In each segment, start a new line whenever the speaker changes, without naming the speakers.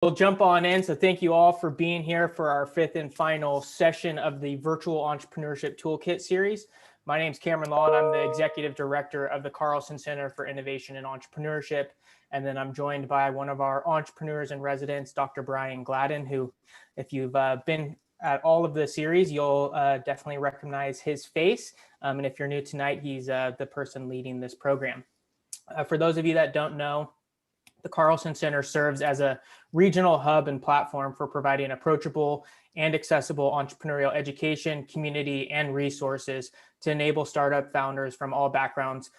We'll jump on in. So thank you all for being here for our fifth and final session of the Virtual Entrepreneurship Toolkit series. My name is Cameron Law, and I'm the Executive Director of the Carlson Center for Innovation and Entrepreneurship. And then I'm joined by one of our entrepreneurs in residence, Dr. Brian Gladden, who, if you've been at all of the series, you'll definitely recognize his face. And if you're new tonight, he's the person leading this program. For those of you that don't know, the Carlson Center serves as a regional hub and platform for providing approachable and accessible entrepreneurial education, community, and resources to enable startup founders from all backgrounds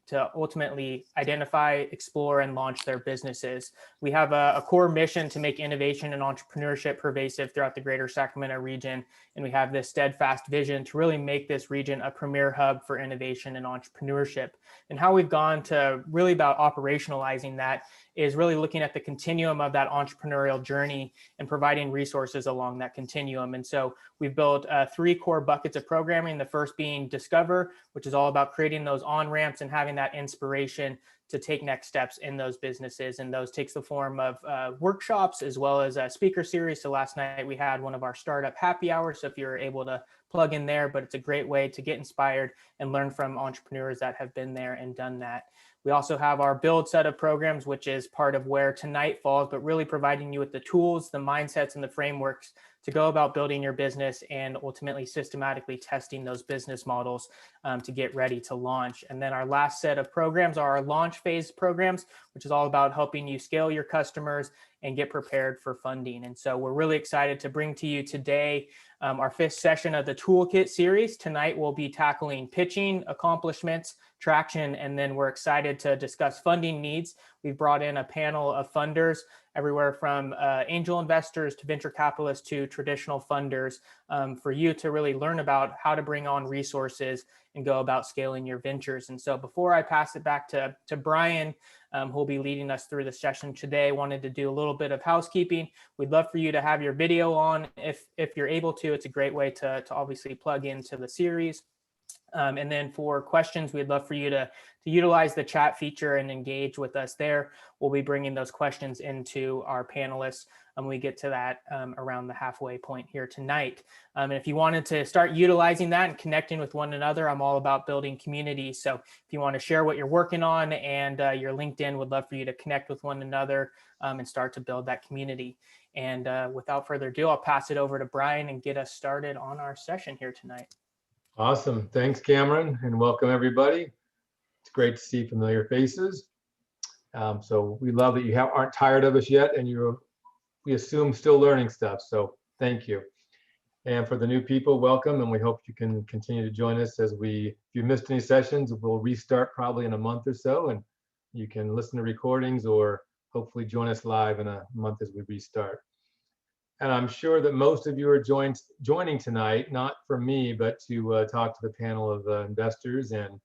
to ultimately identify, explore, and launch their businesses. We have a core mission to make innovation and entrepreneurship pervasive throughout the greater Sacramento region, and we have this steadfast vision to really make this region a premier hub for innovation and entrepreneurship. And how we've gone to really about operationalizing that is really looking at the continuum of that entrepreneurial journey and providing resources along that continuum. And so we've built 3 core buckets of programming, the first being Discover, which is all about creating those on-ramps and having that inspiration to take next steps in those businesses. And those takes the form of workshops as well as a speaker series. So last night we had one of our startup happy hours. So if you're able to plug in there, but it's a great way to get inspired and learn from entrepreneurs that have been there and done that. We also have our build set of programs, which is part of where tonight falls, but really providing you with the tools, the mindsets, and the frameworks to go about building your business and ultimately systematically testing those business models to get ready to launch. And then our last set of programs are our launch phase programs, which is all about helping you scale your customers and get prepared for funding. And so we're really excited to bring to you today our 5th session of the Toolkit series. Tonight we'll be tackling pitching, accomplishments, traction, and then we're excited to discuss funding needs. We've brought in a panel of funders, everywhere from angel investors to venture capitalists to traditional funders, for you to really learn about how to bring on resources and go about scaling your ventures. And so before I pass it back to Brian, who'll be leading us through the session today, wanted to do a little bit of housekeeping. We'd love for you to have your video on if you're able to. It's a great way to obviously plug into the series. And then for questions, we'd love for you to utilize the chat feature and engage with us there. We'll be bringing those questions into our panelists when we get to that around the halfway point here tonight. And if you wanted to start utilizing that and connecting with one another, I'm all about building community. So if you want to share what you're working on and your LinkedIn, would love for you to connect with one another and start to build that community. And without further ado, I'll pass it over to Brian and get us started on our session here tonight.
Awesome. Thanks, Cameron, and welcome everybody. It's great to see familiar faces. So we love that you aren't tired of us yet, and we assume still learning stuff. So thank you. And for the new people, welcome, and we hope you can continue to join us if you missed any sessions, we'll restart probably in a month or so, and you can listen to recordings or hopefully join us live in a month as we restart. And I'm sure that most of you are joining tonight, not from me, but to talk to the panel of investors and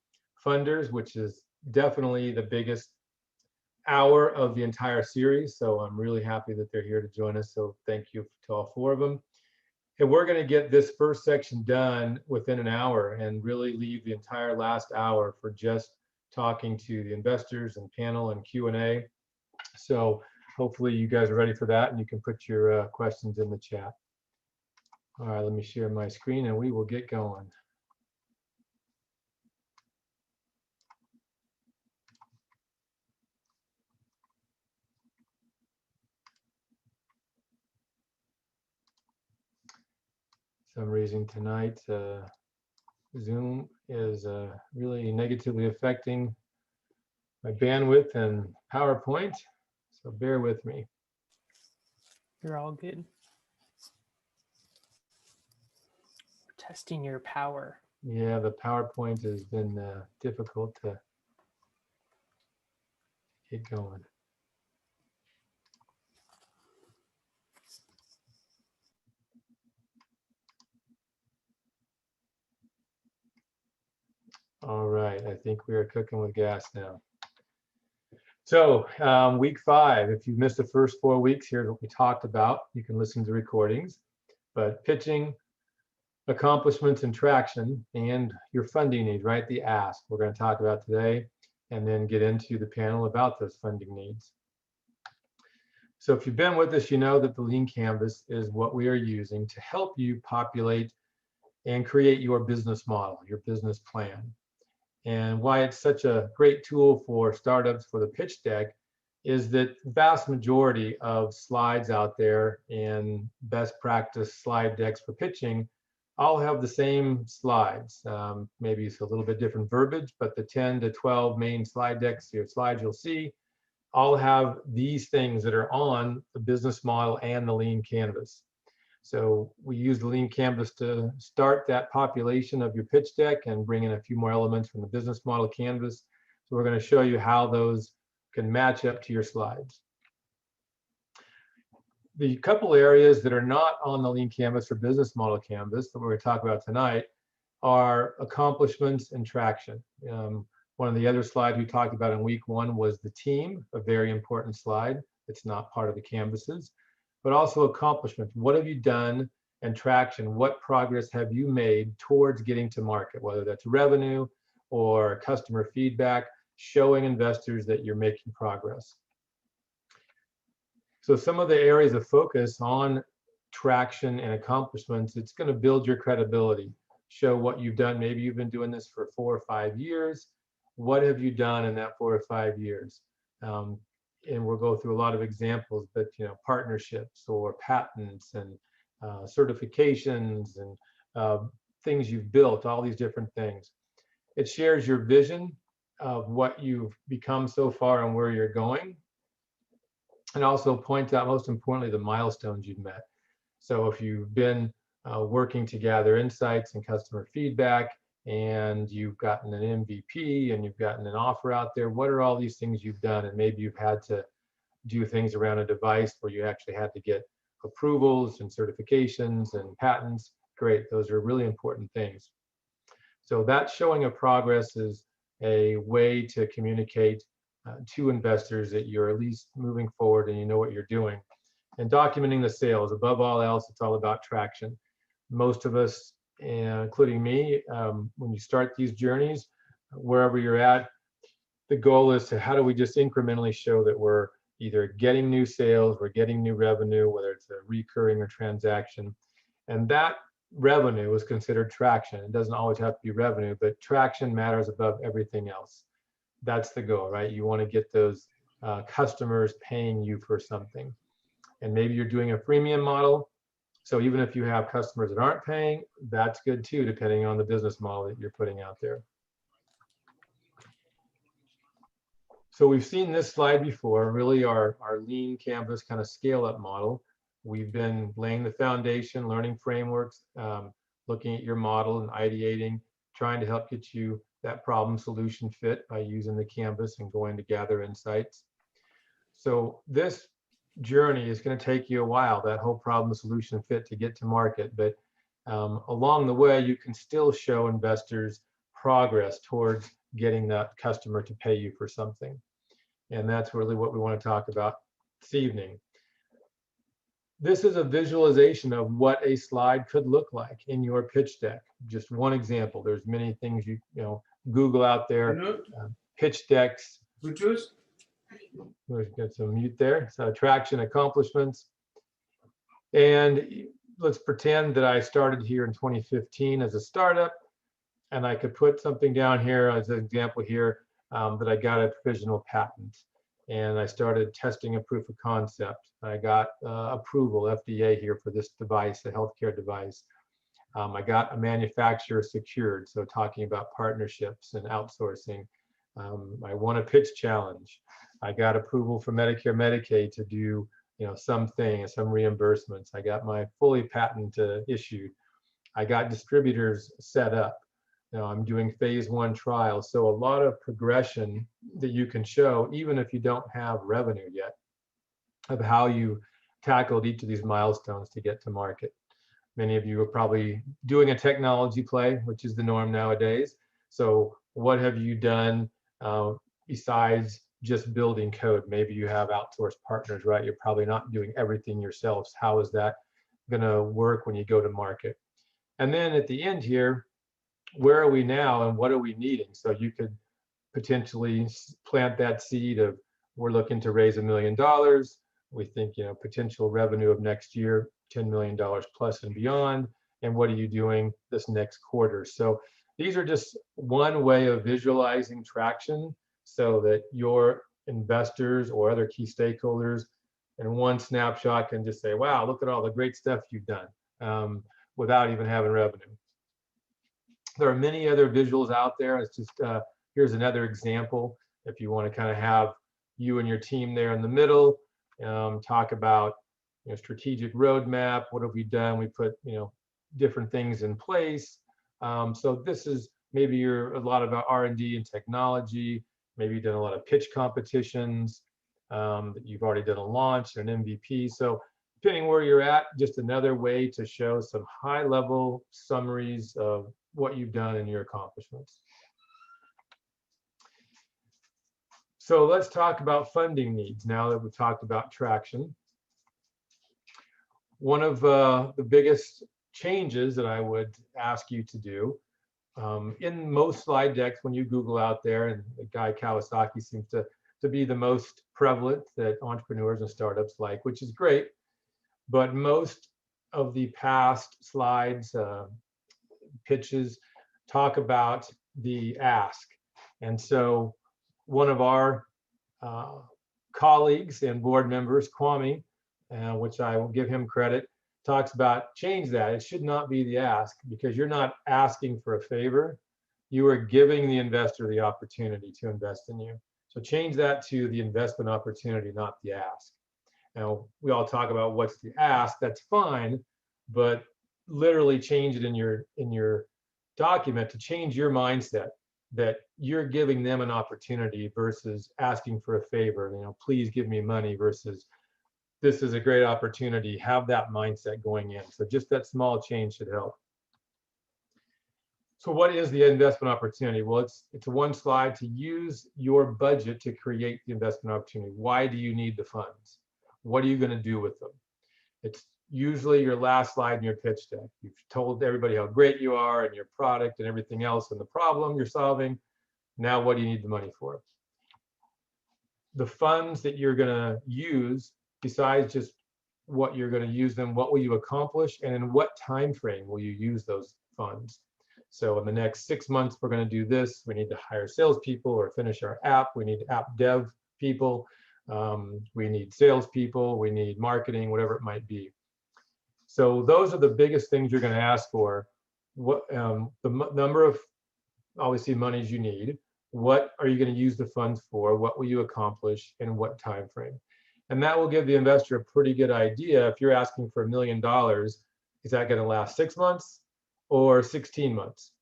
funders, which is definitely the biggest hour of the entire series. So I'm really happy that they're here to join us. So thank you to all 4 of them. And we're going to get this first section done within an hour and really leave the entire last hour for just talking to the investors and panel and Q&A. So hopefully you guys are ready for that and you can put your questions in the chat. All right, let me share my screen and we will get going. For some reason tonight, Zoom is really negatively affecting my bandwidth and PowerPoint, so bear with me.
You're all good. Testing your power.
Yeah, the PowerPoint has been difficult to get going. All right, I think we are cooking with gas now. So week 5, if you missed the first 4 weeks, here's what we talked about. You can listen to recordings, but pitching, accomplishments and traction, and your funding needs, right? The ask we're going to talk about today, and then get into the panel about those funding needs. So if you've been with us, you know that the Lean Canvas is what we are using to help you populate and create your business model, your business plan. And why it's such a great tool for startups for the pitch deck is that the vast majority of slides out there and best practice slide decks for pitching all have the same slides. Maybe it's a little bit different verbiage, but the 10 to 12 main slide decks, your slides you'll see, all have these things that are on the business model and the Lean Canvas. So we use the Lean Canvas to start that population of your pitch deck and bring in a few more elements from the business model canvas. So we're going to show you how those can match up to your slides. The couple areas that are not on the Lean Canvas or business model canvas that we're going to talk about tonight are accomplishments and traction. One of the other slides we talked about in week 1 was the team, a very important slide. It's not part of the canvases, but also accomplishments. What have you done? And traction, what progress have you made towards getting to market, whether that's revenue or customer feedback, showing investors that you're making progress. So some of the areas of focus on traction and accomplishments, it's going to build your credibility, show what you've done. Maybe you've been doing this for 4 or 5 years. What have you done in that 4 or 5 years? And we'll go through a lot of examples, but partnerships or patents and certifications and things you've built, all these different things. It shares your vision of what you've become so far and where you're going, and also points out, most importantly, the milestones you've met. So if you've been working to gather insights and customer feedback, and you've gotten an MVP and you've gotten an offer out there, what are all these things you've done? And maybe you've had to do things around a device where you actually had to get approvals and certifications and patents. Great, those are really important things. So that showing of progress is a way to communicate to investors that you're at least moving forward and you know what you're doing. And documenting the sales, above all else, it's all about traction. Most of us, including me, when you start these journeys, wherever you're at, the goal is to how do we just incrementally show that we're either getting new sales, we're getting new revenue, whether it's a recurring or transaction. And that revenue is considered traction. It doesn't always have to be revenue, but traction matters above everything else. That's the goal, right? You want to get those customers paying you for something. And maybe you're doing a freemium model. So even if you have customers that aren't paying, that's good too, depending on the business model that you're putting out there. So we've seen this slide before, really our Lean Canvas kind of scale up model. We've been laying the foundation, learning frameworks, looking at your model and ideating, trying to help get you that problem solution fit by using the canvas and going to gather insights. So this journey is going to take you a while, that whole problem solution fit to get to market. But along the way, you can still show investors progress towards getting that customer to pay you for something. And that's really what we want to talk about this evening. This is a visualization of what a slide could look like in your pitch deck. Just one example. There's many things you Google out there, pitch decks. We've got some mute there. So traction, accomplishments. And let's pretend that I started here in 2015 as a startup, and I could put something down here as an example here that I got a provisional patent. And I started testing a proof of concept. I got approval, FDA here for this device, a healthcare device. I got a manufacturer secured, so talking about partnerships and outsourcing. I won a pitch challenge. I got approval for Medicare, Medicaid to do something, some reimbursements. I got my fully patent issued. I got distributors set up. I'm doing phase 1 trials. So a lot of progression that you can show, even if you don't have revenue yet, of how you tackled each of these milestones to get to market. Many of you are probably doing a technology play, which is the norm nowadays. So what have you done besides just building code? Maybe you have outsourced partners, right? You're probably not doing everything yourselves. How is that going to work when you go to market? And then at the end here, where are we now and what are we needing? So you could potentially plant that seed of, we're looking to raise $1 million. We think, potential revenue of next year, $10 million plus and beyond. And what are you doing this next quarter? So these are just one way of visualizing traction so that your investors or other key stakeholders in one snapshot can just say, wow, look at all the great stuff you've done, without even having revenue. There are many other visuals out there. It's just, here's another example. If you want to kind of have you and your team there in the middle, talk about strategic roadmap. What have we done? We put different things in place. So this is maybe a lot about R&D and technology. Maybe you've done a lot of pitch competitions. That you've already done a launch, an MVP. So depending where you're at, just another way to show some high-level summaries of what you've done and your accomplishments. So let's talk about funding needs now that we've talked about traction. One of the biggest changes that I would ask you to do in most slide decks, when you Google out there, and Guy Kawasaki seems to be the most prevalent that entrepreneurs and startups like, which is great, but most of the past slides, pitches, talk about the ask. And so one of our colleagues and board members, Kwame, which I will give him credit, talks about change that. It should not be the ask, because you're not asking for a favor. You are giving the investor the opportunity to invest in you. So change that to the investment opportunity, not the ask. Now, we all talk about what's the ask, that's fine, but literally change it in your document to change your mindset that you're giving them an opportunity versus asking for a favor. Please give me money versus this is a great opportunity. Have that mindset going in. So just that small change should help. So what is the investment opportunity? Well, it's one slide to use your budget to create the investment opportunity. Why do you need the funds? What are you going to do with them? It's usually your last slide in your pitch deck. You've told everybody how great you are and your product and everything else and the problem you're solving. Now, what do you need the money for? The funds that you're going to use, besides just what you're going to use them, what will you accomplish, and in what time frame will you use those funds? So in the next 6 months, we're going to do this. We need to hire salespeople or finish our app. We need app dev people. We need salespeople. We need marketing, whatever it might be. So those are the biggest things you're going to ask for. What the number of, obviously, monies you need. What are you going to use the funds for? What will you accomplish in what time frame? And that will give the investor a pretty good idea. If you're asking for $1 million, is that going to last 6 months or 16 months?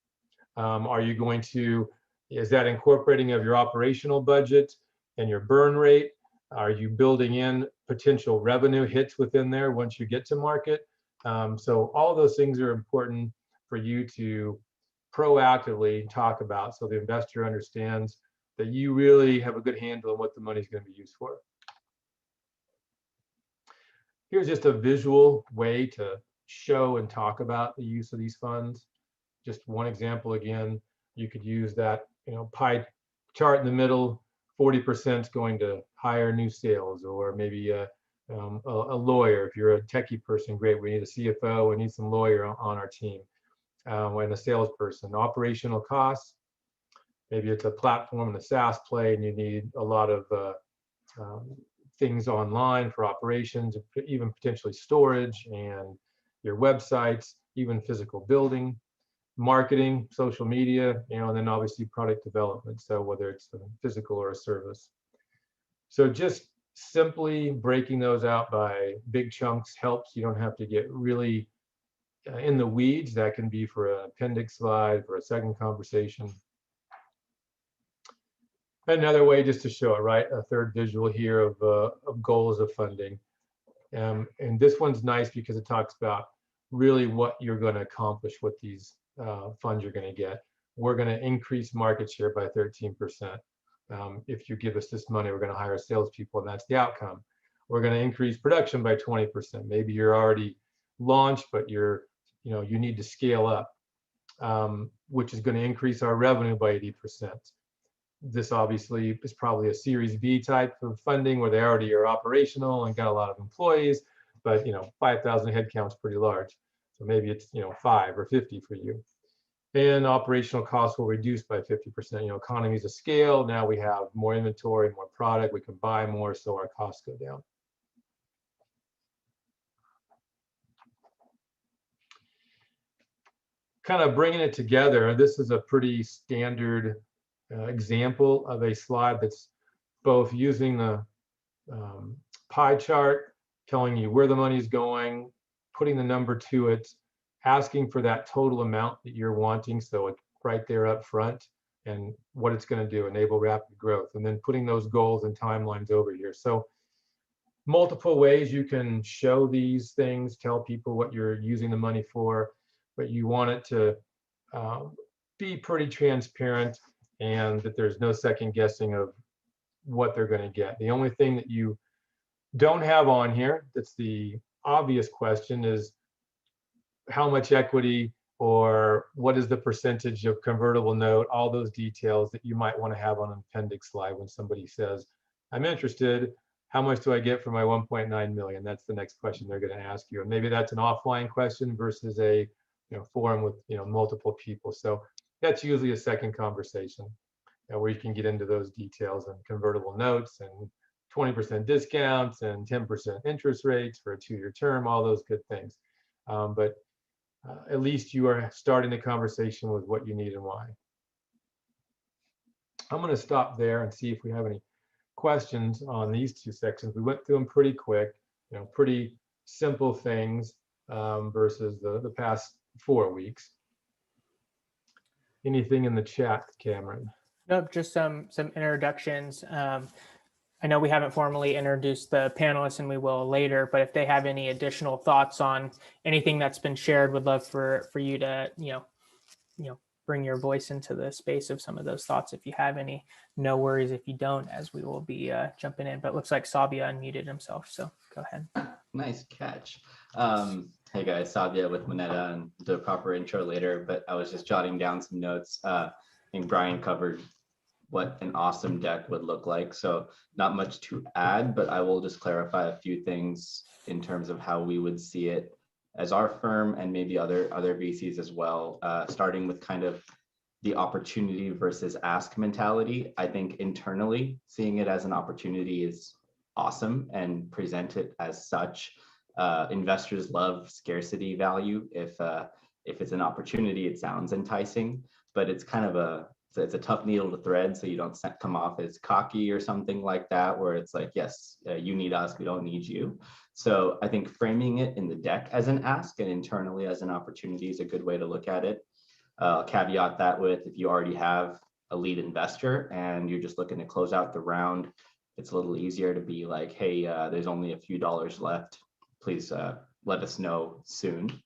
Are you going to, is that incorporating of your operational budget and your burn rate? Are you building in potential revenue hits within there once you get to market? So all of those things are important for you to proactively talk about so the investor understands that you really have a good handle on what the money is going to be used for. Here's just a visual way to show and talk about the use of these funds. Just one example again, you could use that pie chart in the middle, 40% going to hire new sales, or maybe a lawyer. If you're a techie person, great, we need a CFO, we need some lawyer on our team, and a salesperson. Operational costs, maybe it's a platform and a SaaS play and you need a lot of things online for operations, even potentially storage and your websites, even physical building, marketing, social media, and then obviously product development. So whether it's a physical or a service. So just simply breaking those out by big chunks helps. You don't have to get really in the weeds. That can be for an appendix slide, for a second conversation. Another way just to show it, right? A third visual here of goals of funding. And this one's nice because it talks about really what you're going to accomplish with these funds you're going to get. We're going to increase market share by 13%. If you give us this money, we're going to hire salespeople, and that's the outcome. We're going to increase production by 20%. Maybe you're already launched, but you need to scale up, which is going to increase our revenue by 80%. This obviously is probably a Series B type of funding where they already are operational and got a lot of employees, but 5,000 headcount is pretty large. So maybe it's 5 or 50 for you. And operational costs will reduce by 50%. Economies of scale. Now we have more inventory, more product, we can buy more, so our costs go down. Kind of bringing it together, this is a pretty standard example of a slide that's both using the pie chart, telling you where the money is going, putting the number to it, asking for that total amount that you're wanting, so it's right there up front, and what it's going to do, enable rapid growth, and then putting those goals and timelines over here. So multiple ways you can show these things, tell people what you're using the money for, but you want it to be pretty transparent and that there's no second guessing of what they're going to get. The only thing that you don't have on here, that's the obvious question, is how much equity or what is the percentage of convertible note, all those details that you might want to have on an appendix slide when somebody says, I'm interested, how much do I get for my 1.9 million? That's the next question they're going to ask you. And maybe that's an offline question versus a forum with multiple people. So that's usually a second conversation where you can get into those details and convertible notes and 20% discounts and 10% interest rates for a 2-year term, all those good things. But at least you are starting the conversation with what you need and why. I'm going to stop there and see if we have any questions on these two sections. We went through them pretty quick, pretty simple things versus the past 4 weeks. Anything in the chat, Cameron?
Nope, just some introductions. I know we haven't formally introduced the panelists, and we will later, but if they have any additional thoughts on anything that's been shared, would love for you to bring your voice into the space of some of those thoughts if you have any. No worries if you don't, as we will be jumping in. But it looks like Sabia unmuted himself, so go ahead.
Nice catch. Hey guys, Sabia with Moneta, and do a proper intro later, but I was just jotting down some notes. I think Brian covered what an awesome deck would look like, so not much to add, but I will just clarify a few things in terms of how we would see it as our firm and maybe other VCs as well, starting with kind of the opportunity versus ask mentality. I think internally, seeing it as an opportunity is awesome and present it as such. Investors love scarcity value. If it's an opportunity, it sounds enticing, but it's kind of it's a tough needle to thread, so you don't come off as cocky or something like that, where it's like, yes, you need us, we don't need you. So I think framing it in the deck as an ask and internally as an opportunity is a good way to look at it. Caveat that with, if you already have a lead investor and you're just looking to close out the round, it's a little easier to be like, hey, there's only a few dollars left. Please let us know soon.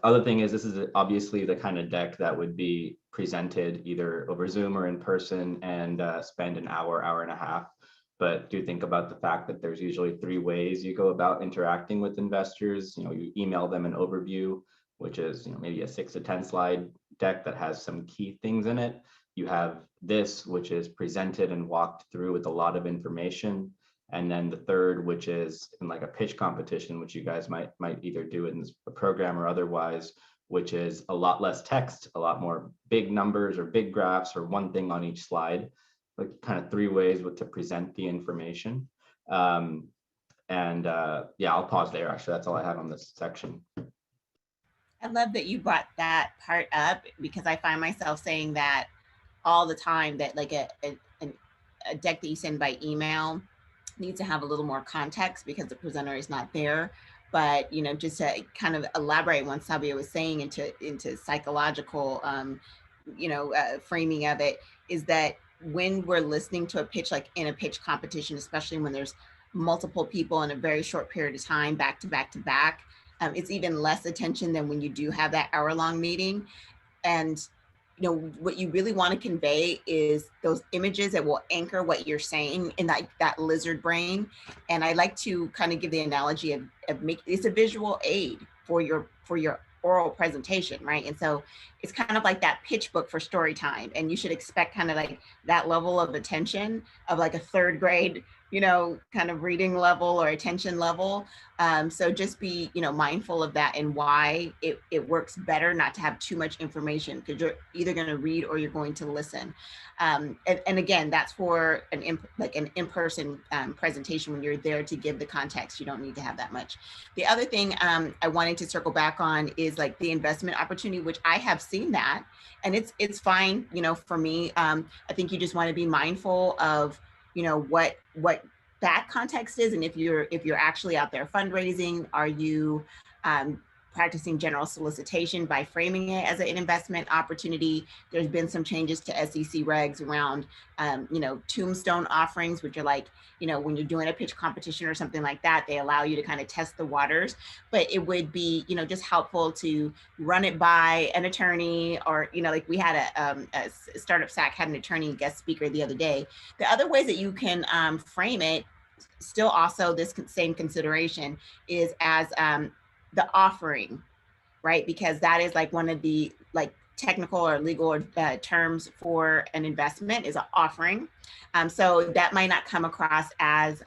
Other thing is, this is obviously the kind of deck that would be presented either over Zoom or in person and spend an hour and a half. But do think about the fact that there's usually 3 ways you go about interacting with investors. You email them an overview, which is maybe a 6 to 10 slide deck that has some key things in it. You have this, which is presented and walked through with a lot of information. And then the third, which is in like a pitch competition, which you guys might either do in this program or otherwise, which is a lot less text, a lot more big numbers or big graphs or one thing on each slide, like kind of 3 ways to present the information. Yeah, I'll pause there. Actually, that's all I have on this section.
I love that you brought that part up, because I find myself saying that all the time, that like a deck that you send by email needs to have a little more context because the presenter is not there. But just to kind of elaborate what Sabia was saying into psychological framing of it, is that when we're listening to a pitch, like in a pitch competition, especially when there's multiple people in a very short period of time, back to back to back, it's even less attention than when you do have that hour-long meeting. And what you really want to convey is those images that will anchor what you're saying in that lizard brain. And I like to kind of give the analogy of make it's a visual aid for your oral presentation, right? And so it's kind of like that pitch book for story time, and you should expect kind of like that level of attention of like a third grade, you know, kind of reading level or attention level. So just be, you know, mindful of that and why it works better not to have too much information, because you're either going to read or you're going to listen. And again, that's for an in-person presentation when you're there to give the context. You don't need to have that much. The other thing I wanted to circle back on is like the investment opportunity, which I have seen that, and it's fine, you know, for me. I think you just want to be mindful of, you know, what that context is, and if you're actually out there fundraising, are you practicing general solicitation by framing it as an investment opportunity? There's been some changes to SEC regs around, you know, tombstone offerings, which are like, you know, when you're doing a pitch competition or something like that, they allow you to kind of test the waters. But it would be, you know, just helpful to run it by an attorney, or, you know, like we had a Startup SAC had an attorney guest speaker the other day. The other ways that you can frame it, still also this same consideration, is as the offering, right? Because that is like one of the like technical or legal terms for an investment is an offering. So that might not come across as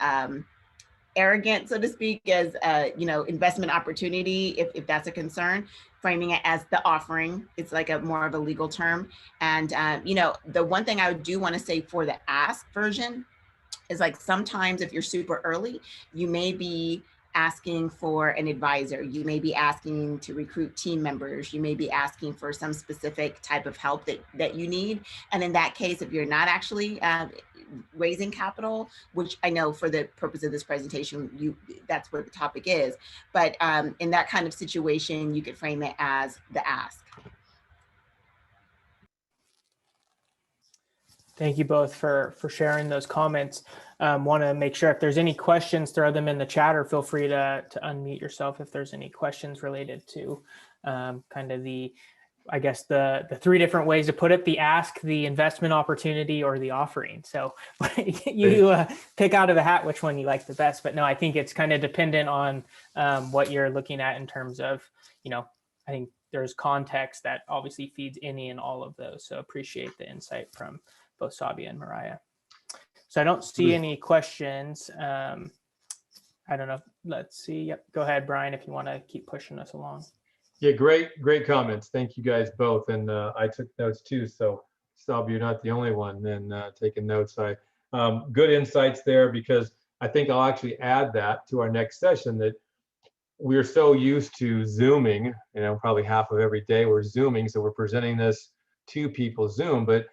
arrogant, so to speak, as you know, investment opportunity, if that's a concern. Framing it as the offering, it's like a more of a legal term. And you know, the one thing I do want to say for the ask version is like sometimes if you're super early, you may be asking for an advisor, you may be asking to recruit team members, you may be asking for some specific type of help that you need. And in that case, if you're not actually raising capital, which I know for the purpose of this presentation, that's what the topic is, but in that kind of situation, you could frame it as the ask.
Thank you both for sharing those comments. Want to make sure if there's any questions, throw them in the chat, or feel free to unmute yourself if there's any questions related to kind of the, I guess, the three different ways to put it: the ask, the investment opportunity, or the offering. So you pick out of a hat which one you like the best. But no, I think it's kind of dependent on what you're looking at in terms of, you know, I think there's context that obviously feeds any and all of those. So appreciate the insight from both Sabia and Mariah. So I don't see any questions. I don't know. Let's see. Yep. Go ahead, Brian, if you want to keep pushing us along.
Yeah, great comments. Thank you guys both. And I took notes too. So Sabia, you're not the only one then taking notes. Good insights there, because I think I'll actually add that to our next session, that we're so used to Zooming, you know, probably half of every day we're Zooming. So we're presenting this to people Zoom, but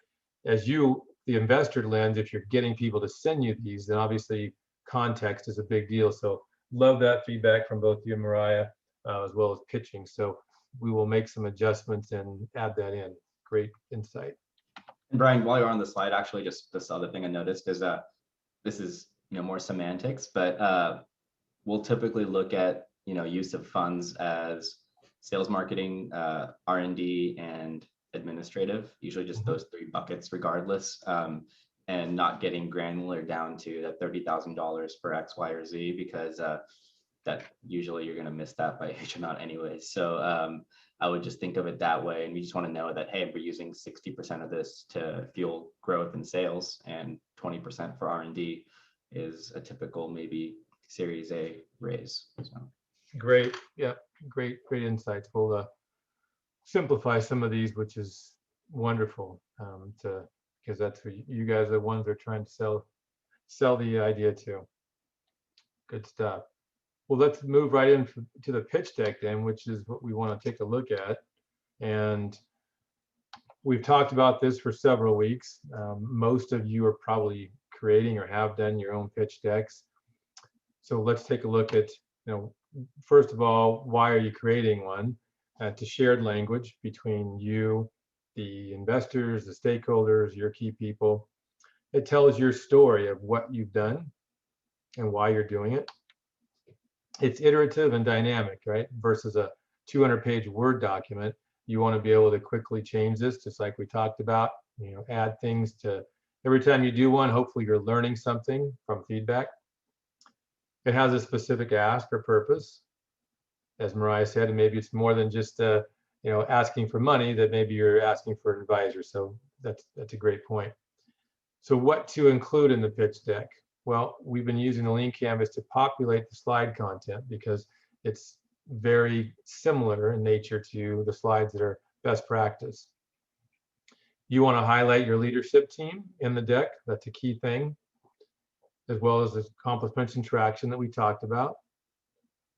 as you, the investor lens, if you're getting people to send you these, then obviously context is a big deal. So love that feedback from both you and Mariah, as well as pitching. So we will make some adjustments and add that in. Great insight.
And Brian, while you're on the slide, actually, just this other thing I noticed is that this is, you know, more semantics, but we'll typically look at, you know, use of funds as sales, marketing, R&D, and administrative, usually just those three buckets regardless, and not getting granular down to that $30,000 for X, Y, or Z, because that usually you're going to miss that by a huge amount anyway. So I would just think of it that way. And we just want to know that, hey, we're using 60% of this to fuel growth and sales, and 20% for R&D is a typical maybe Series A raise. So.
Great. Yeah, great insights. We'll simplify some of these, which is wonderful, because that's who you guys are, the ones that are trying to sell the idea to. Good stuff. Well, let's move right into the pitch deck then, which is what we want to take a look at. And we've talked about this for several weeks. Most of you are probably creating or have done your own pitch decks. So let's take a look at, you know, first of all, why are you creating one? To shared language between you, the investors, the stakeholders, your key people. It tells your story of what you've done and why you're doing it. It's iterative and dynamic, right? Versus a 200-page Word document. You want to be able to quickly change this, just like we talked about, you know, add things to every time you do one. Hopefully you're learning something from feedback. It has a specific ask or purpose. as Mariah said, and maybe it's more than just asking for money, that maybe you're asking for an advisor. So that's a great point. So what to include in the pitch deck? Well, we've been using the Lean Canvas to populate the slide content because it's very similar in nature to the slides that are best practice. You want to highlight your leadership team in the deck. That's a key thing, as well as the accomplishments and traction that we talked about,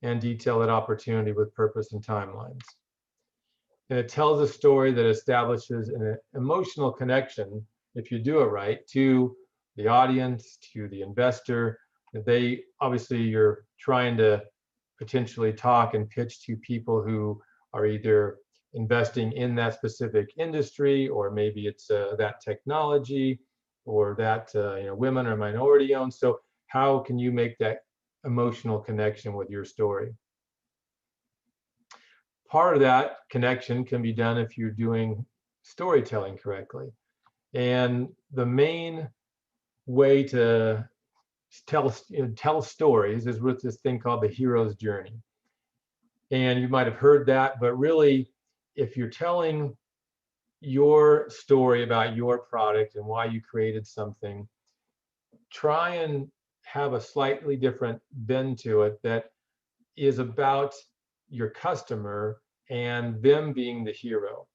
and detail that opportunity with purpose and timelines. And it tells a story that establishes an emotional connection, if you do it right, to the audience, to the investor. They obviously, you're trying to potentially talk and pitch to people who are either investing in that specific industry, or maybe it's that technology, or that women or minority owned. So how can you make that emotional connection with your story? Part of that connection can be done if you're doing storytelling correctly. And the main way to tell stories is with this thing called the hero's journey. And you might have heard that, but really, if you're telling your story about your product and why you created something, try and have a slightly different bend to it that is about your customer and them being the hero.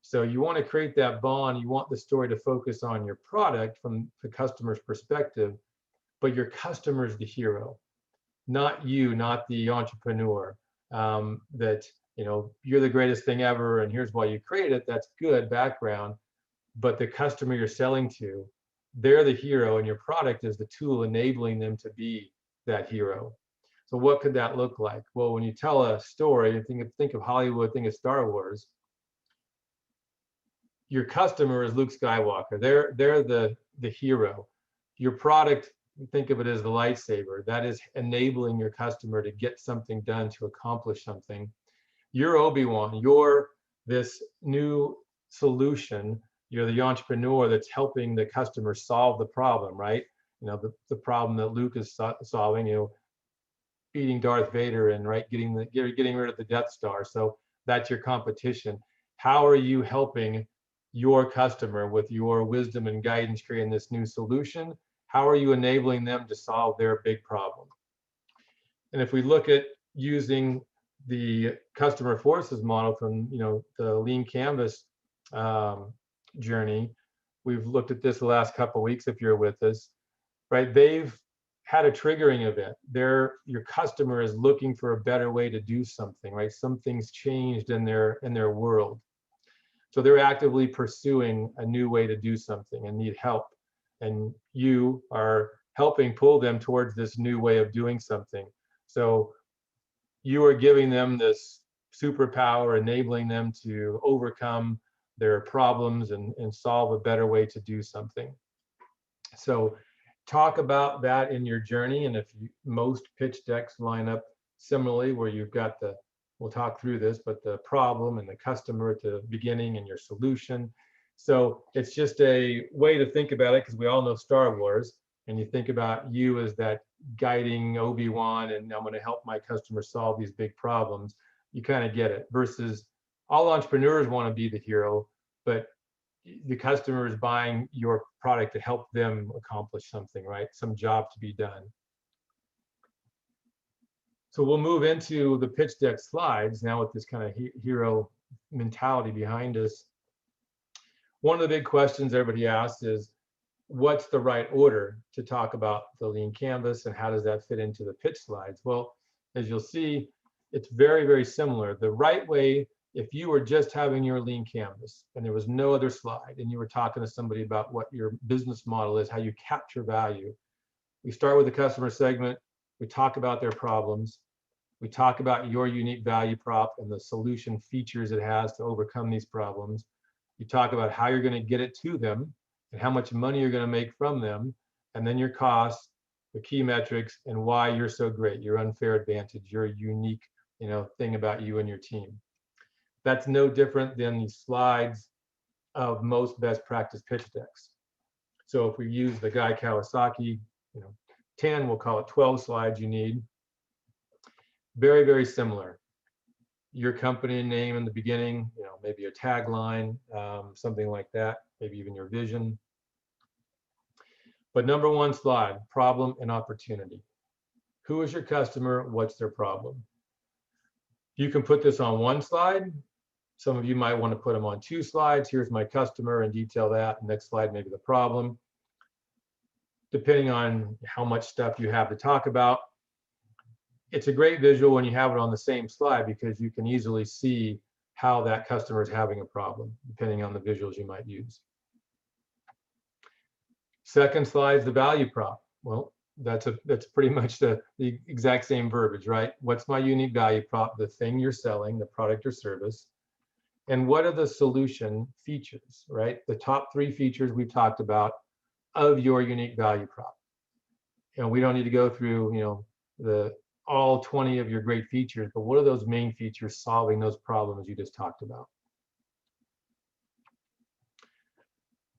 So you want to create that bond. You want the story to focus on your product from the customer's perspective, but your customer is the hero, not you, not the entrepreneur. That you're the greatest thing ever, and here's why you created it. That's good background, but the customer you're selling to, they're the hero, and your product is the tool enabling them to be that hero. So what could that look like? Well, when you tell a story, think of Hollywood, think of Star Wars. Your customer is Luke Skywalker. They're the hero. Your product, think of it as the lightsaber. That is enabling your customer to get something done, to accomplish something. You're Obi-Wan. You're this new solution. You're the entrepreneur that's helping the customer solve the problem, right? The problem that Luke is solving, beating Darth Vader and getting rid of the Death Star. So that's your competition. How are you helping your customer with your wisdom and guidance, creating this new solution? How are you enabling them to solve their big problem? And if we look at using the customer forces model from the Lean Canvas journey, we've looked at this the last couple of weeks. If you're with us, right? They've had a triggering event. Your customer is looking for a better way to do something, right? Something's changed in their world. So they're actively pursuing a new way to do something and need help. And you are helping pull them towards this new way of doing something. So you are giving them this superpower, enabling them to overcome their problems and solve a better way to do something. So talk about that in your journey. And if most pitch decks line up similarly, where you've got we'll talk through this, but the problem and the customer at the beginning and your solution. So it's just a way to think about it, because we all know Star Wars, and you think about you as that guiding Obi-Wan, and I'm going to help my customer solve these big problems. You kind of get it. Versus all entrepreneurs want to be the hero, but the customer is buying your product to help them accomplish something, right? Some job to be done. So we'll move into the pitch deck slides now with this kind of hero mentality behind us. One of the big questions everybody asks is, what's the right order to talk about the Lean Canvas, and how does that fit into the pitch slides? Well, as you'll see, it's very, very similar. The right way, if you were just having your Lean Canvas and there was no other slide, and you were talking to somebody about what your business model is, how you capture value, we start with the customer segment. We talk about their problems. We talk about your unique value prop and the solution features it has to overcome these problems. You talk about how you're going to get it to them and how much money you're going to make from them, and then your costs, the key metrics, and why you're so great, your unfair advantage, your unique thing about you and your team. That's no different than the slides of most best practice pitch decks. So if we use the Guy Kawasaki, 10, we'll call it 12 slides you need. Very, very similar. your company name in the beginning, maybe a tagline, something like that, maybe even your vision. But number one slide, problem and opportunity. Who is your customer? What's their problem? You can put this on one slide. Some of you might want to put them on 2 slides. Here's my customer and detail that. Next slide, maybe the problem. Depending on how much stuff you have to talk about. It's a great visual when you have it on the same slide because you can easily see how that customer is having a problem, depending on the visuals you might use. Second slide is the value prop. Well, that's pretty much the exact same verbiage, right? What's my unique value prop? The thing you're selling, the product or service. And what are the solution features, right? The top 3 features we've talked about of your unique value prop. And we don't need to go through, all 20 of your great features, but what are those main features solving those problems you just talked about?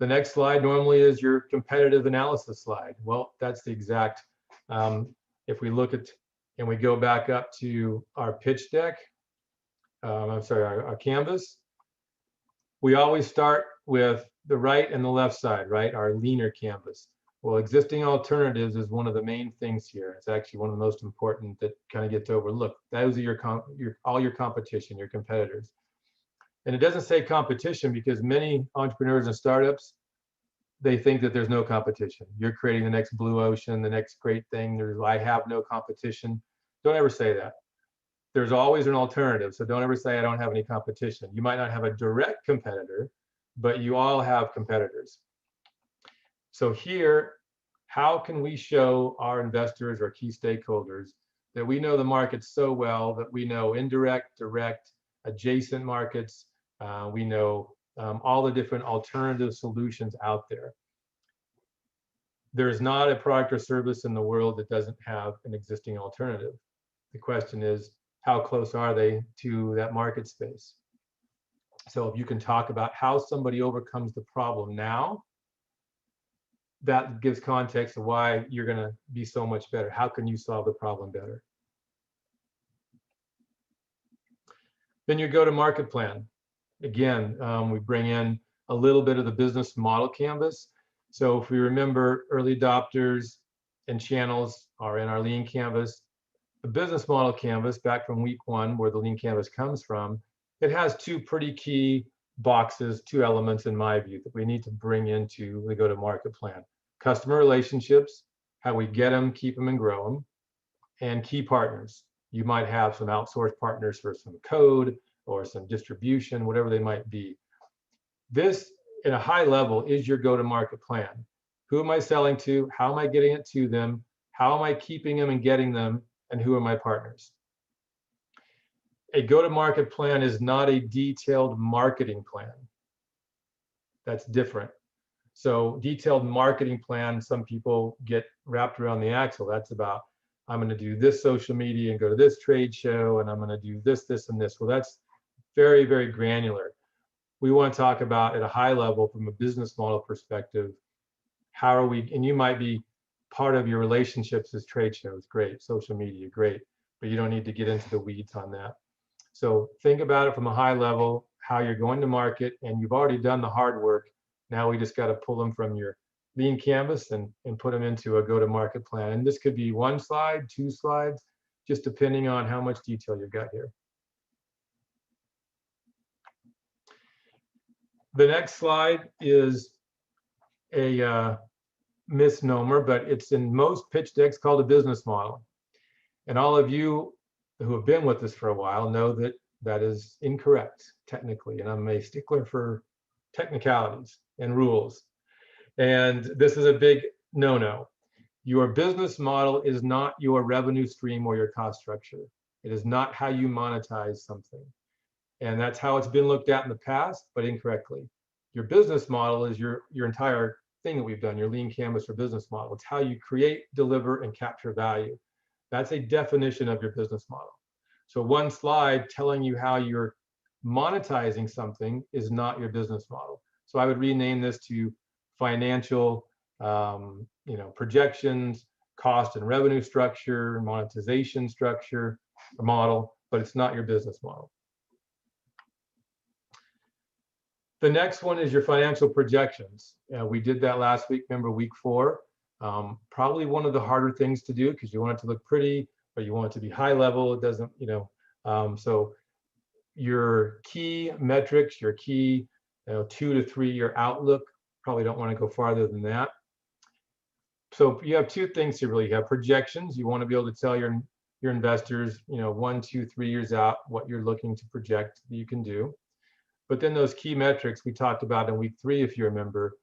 The next slide normally is your competitive analysis slide. Well, that's the exact, if we look at, and we go back up to our pitch deck, our canvas, we always start with the right and the left side, right? Our leaner canvas. Well, existing alternatives is one of the main things here. It's actually one of the most important that kind of gets overlooked. Those are all your competition, your competitors. And it doesn't say competition because many entrepreneurs and startups, they think that there's no competition. You're creating the next blue ocean, the next great thing. I have no competition. Don't ever say that. There's always an alternative. So don't ever say I don't have any competition. You might not have a direct competitor, but you all have competitors. So here, how can we show our investors or key stakeholders that we know the market so well that we know indirect, direct, adjacent markets, we know all the different alternative solutions out there. There's not a product or service in the world that doesn't have an existing alternative. The question is, how close are they to that market space? So if you can talk about how somebody overcomes the problem now, that gives context to why you're going to be so much better. How can you solve the problem better? Then your go-to-market plan. Again, we bring in a little bit of the business model canvas. So if we remember, early adopters and channels are in our lean canvas. The business model canvas, back from week 1, where the lean canvas comes from, it has 2 pretty key boxes, 2 elements in my view that we need to bring into the go-to-market plan. Customer relationships, how we get them, keep them, and grow them, and key partners. You might have some outsourced partners for some code or some distribution, whatever they might be. This, at a high level, is your go-to-market plan. Who am I selling to? How am I getting it to them? How am I keeping them and getting them? And who are my partners? A go-to-market plan is not a detailed marketing plan. That's different. So detailed marketing plan, some people get wrapped around the axle. That's about, I'm going to do this social media and go to this trade show, and I'm going to do this, this, and this. Well, that's very, very granular. We want to talk about at a high level from a business model perspective, how are we, and you might be part of your relationships as trade shows, great, social media, great, but you don't need to get into the weeds on that. So think about it from a high level, how you're going to market, and you've already done the hard work. Now we just got to pull them from your lean canvas and put them into a go-to-market plan. And this could be 1 slide, 2 slides, just depending on how much detail you've got here. The next slide is a misnomer, but it's in most pitch decks called a business model. And all of you who have been with us for a while know that that is incorrect technically. And I'm a stickler for technicalities and rules. And this is a big no-no. Your business model is not your revenue stream or your cost structure. It is not how you monetize something. And that's how it's been looked at in the past, but incorrectly. Your business model is your entire thing that we've done, your lean canvas or business model. It's how you create, deliver, and capture value. That's a definition of your business model. So 1 slide telling you how you're monetizing something is not your business model. So I would rename this to financial, projections, cost and revenue structure, monetization structure, model, but it's not your business model. The next one is your financial projections. We did that last week, remember week 4. Probably one of the harder things to do because you want it to look pretty, but you want it to be high level. It doesn't, so your key metrics, your key 2 to 3 year outlook, probably don't want to go farther than that. So you have 2 things here really. You have projections. You want to be able to tell your investors, 1, 2, 3 years out what you're looking to project that you can do. But then those key metrics we talked about in week 3, if you remember,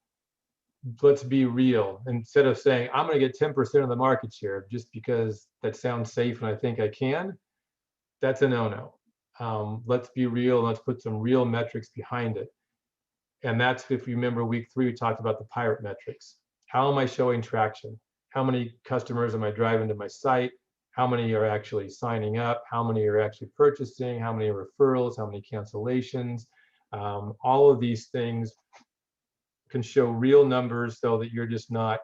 let's be real. Instead of saying, I'm going to get 10% of the market share just because that sounds safe and I think I can, that's a no-no. Let's be real. Let's put some real metrics behind it. And that's, if you remember week 3, we talked about the pirate metrics. How am I showing traction? How many customers am I driving to my site? How many are actually signing up? How many are actually purchasing? How many referrals? How many cancellations? All of these things can show real numbers so that you're just not